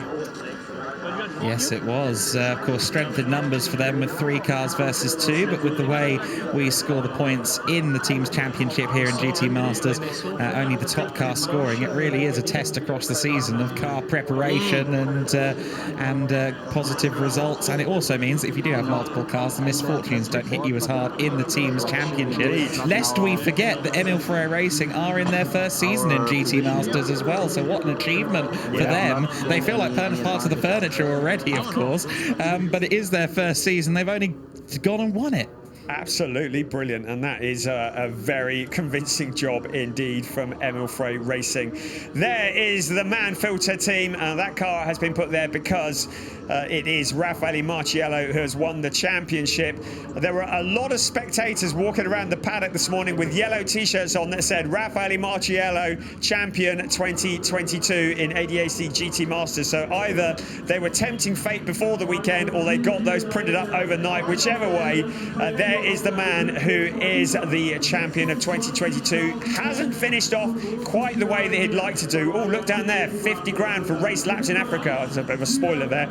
[SPEAKER 2] Yes, it was. Of course, strength in numbers for them with 3 cars versus 2, but with the way we score the points in the team's championship here in GT Masters, only the top car scoring, it really is a test across the season of car preparation and positive results. And it also means that if you do have multiple cars, the misfortunes don't hit you as hard in the team's championship. Lest we forget that Emil Frey Racing are in their first season in GT Masters as well, so what an achievement for them. They feel like part of the furniture already, of course, but it is their first season. They've only gone and won it.
[SPEAKER 1] Absolutely brilliant, and that is a very convincing job indeed from Emil Frey Racing. There is the Manfilter team, and that car has been put there because it is Raffaele Marciello who has won the championship. There were a lot of spectators walking around the paddock this morning with yellow t-shirts on that said Raffaele Marciello champion 2022 in ADAC GT Masters. So either they were tempting fate before the weekend or they got those printed up overnight. Whichever way, there is the man who is the champion of 2022. Hasn't finished off quite the way that he'd like to do. Oh, look down there, 50 grand for race laps in Africa. It's a bit of a spoiler there.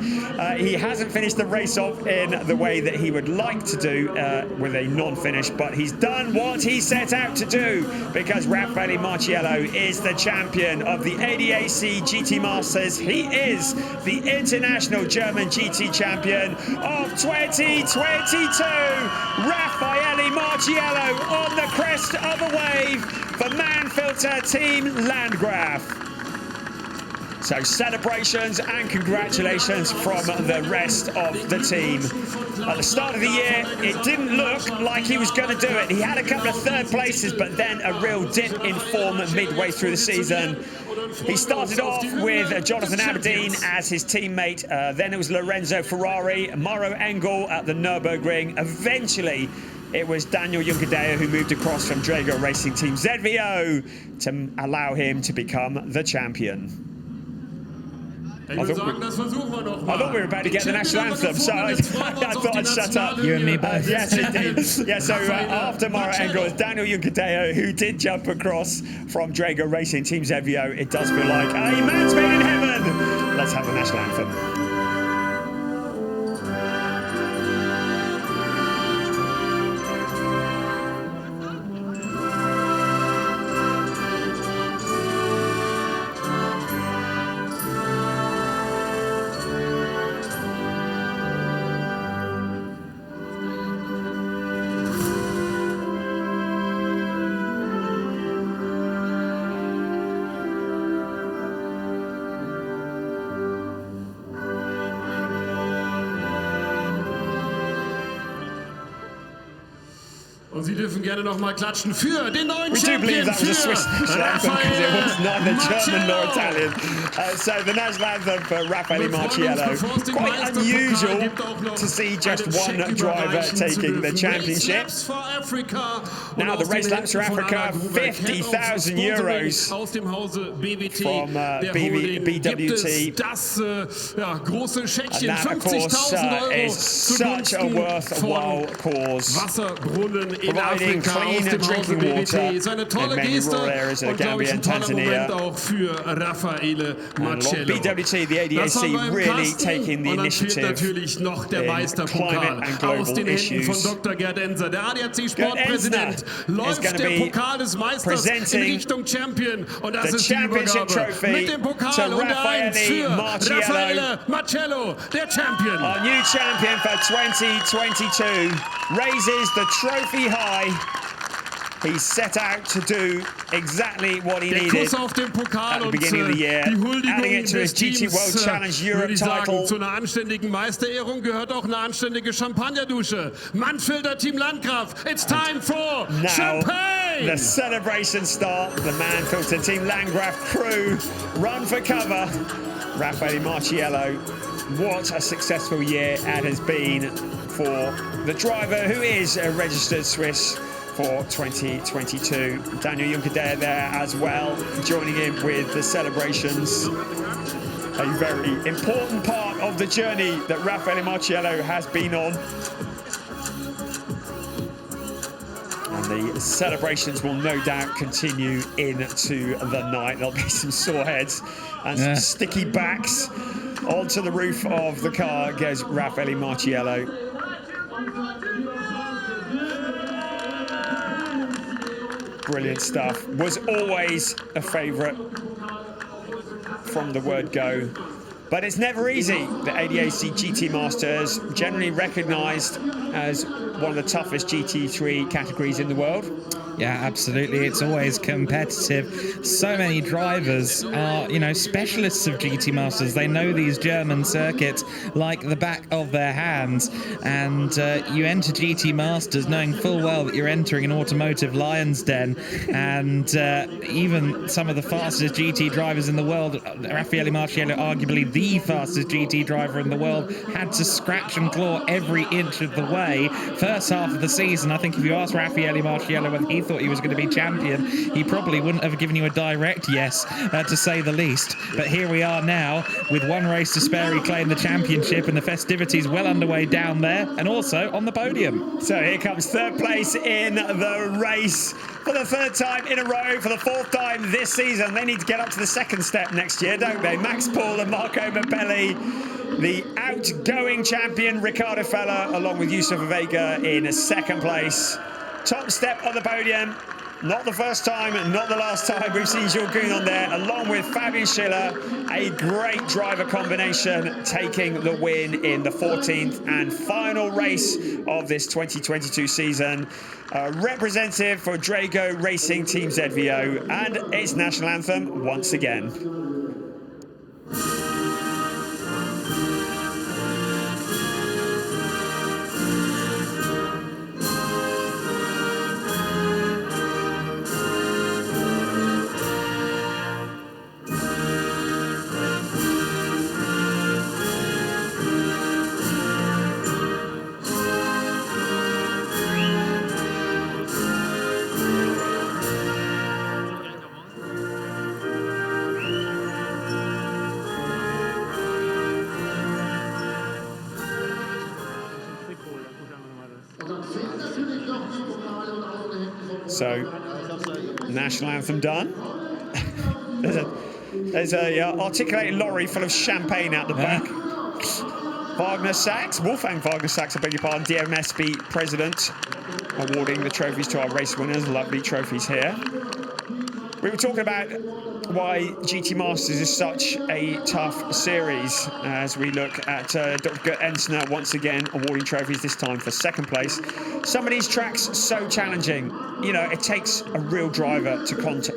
[SPEAKER 1] He hasn't finished the race off in the way that he would like to do with a non-finish, but he's done what he set out to do because Raffaele Marciello is the champion of the ADAC GT Masters. He is the international German GT champion of 2022. Raffaele Marciello on the crest of a wave for Manfilter Team Landgraf. So celebrations and congratulations from the rest of the team. At the start of the year, it didn't look like he was going to do it. He had a couple of third places, but then a real dip in form midway through the season. He started off with Jonathan Aberdeen as his teammate. Then it was Lorenzo Ferrari, Mauro Engel at the Nürburgring. Eventually, it was Daniel Juncadella who moved across from Drago Racing Team ZVO to allow him to become the champion. I thought we were about to get the national anthem, so I thought I'd shut up.
[SPEAKER 2] You and me both.
[SPEAKER 1] Yes, indeed. Yeah, so after Mauro Engel, it's Daniel Juncadella who did jump across from Drago Racing Team ZVO. It does feel like a man's made in heaven. Let's have the national anthem.
[SPEAKER 3] Und Sie dürfen gerne noch mal klatschen für den neuen Champion, für Raffaele Marciello.
[SPEAKER 1] So the national anthem for Raffaele Marciello. Quite unusual to see just one driver taking the championship. Now the race laps for Africa, 50,000 euros from BWT. And that, of course, is such a worthwhile cause. Providing clean drinking water in many rural areas of Gambia and Tanzania. And BWT, the ADAC, really taking the initiative in climate and global issues. Gerd Ensner is going to be presenting the championship trophy to Raffaele Marciello.
[SPEAKER 3] Der Champion.
[SPEAKER 1] Our new champion for 2022 raises the trophy high. He set out to do exactly what he needed at the beginning of the year, adding it to his GT World Challenge Europe title.
[SPEAKER 3] Zu einer anständigen Meisterehrung gehört auch eine anständige Champagnerdusche. Manfilder Team Landgraf, it's time for champagne!
[SPEAKER 1] The celebrations start. The Manfilter Team Landgraf crew run for cover. Raffaele Marciello, what a successful year it has been for the driver who is a registered Swiss for 2022. Daniel Juncadella there as well, joining in with the celebrations. A very important part of the journey that Raffaele Marciello has been on. And the celebrations will no doubt continue into the night. There'll be some sore heads and some sticky backs. Onto the roof of the car goes Raffaele Marciello. Brilliant stuff. Was always a favourite from the word go. But it's never easy. The ADAC GT Masters, generally recognised as one of the toughest GT3 categories in the world.
[SPEAKER 2] Yeah, absolutely. It's always competitive. So many drivers are, you know, specialists of GT Masters. They know these German circuits like the back of their hands. And you enter GT Masters knowing full well that you're entering an automotive lion's den. And even some of the fastest GT drivers in the world, Raffaele Marciello, arguably the fastest GT driver in the world, had to scratch and claw every inch of the way. First half of the season, I think if you asked Raffaele Marciello whether he thought he was going to be champion, he probably wouldn't have given you a direct yes, to say the least. But here we are now, with one race to spare. He claimed the championship, and the festivities well underway down there, and also on the podium.
[SPEAKER 1] So here comes third place in the race for the third time in a row, for the fourth time this season. They need to get up to the second step next year, don't they? Max Paul and Marco Mapelli, the outgoing champion Riccardo Fella, along with Yusuf Vega in second place. Top step on the podium. Not the first time, not the last time we've seen Jules Kuhn on there, along with Fabian Schiller. A great driver combination, taking the win in the 14th and final race of this 2022 season. Representative for Drago Racing Team ZVO and its national anthem once again. So, national anthem done. there's a articulated lorry full of champagne out the back. Wagner Sachs, Wolfgang Wagner Sachs, I beg your pardon, DMSB president, awarding the trophies to our race winners. Lovely trophies here. We were talking about why GT Masters is such a tough series as we look at Dr. Gert Ensner once again awarding trophies, this time for second place. Some of these tracks so challenging. You know, it takes a real driver to conquer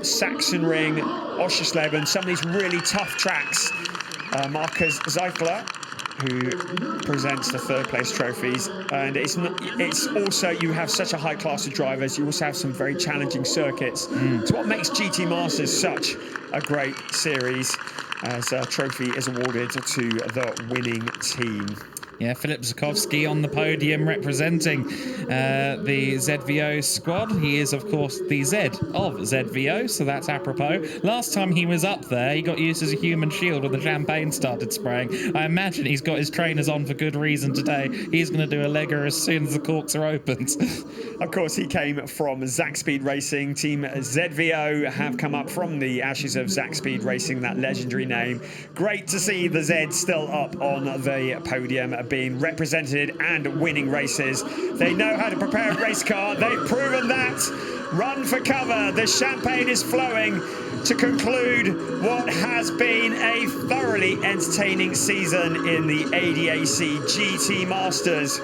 [SPEAKER 1] Sachsenring, Oschersleben, some of these really tough tracks. Marcus Zeichler, who presents the third place trophies, and it's also, you have such a high class of drivers, you also have some very challenging circuits. It's what makes GT Masters such a great series, as a trophy is awarded to the winning team.
[SPEAKER 2] Yeah, Filip Zakowski on the podium representing the ZVO squad. He is, of course, the Z of ZVO, so that's apropos. Last time he was up there, he got used as a human shield when the champagne started spraying. I imagine he's got his trainers on for good reason today. He's going to do a legger as soon as the corks are opened.
[SPEAKER 1] Of course, he came from Zach Speed Racing. Team ZVO have come up from the ashes of Zach Speed Racing, that legendary name. Great to see the Z still up on the podium, being represented and winning races. They know how to prepare a race car. They've proven that. Run for cover. The champagne is flowing. to conclude what has been a thoroughly entertaining season in the ADAC GT Masters.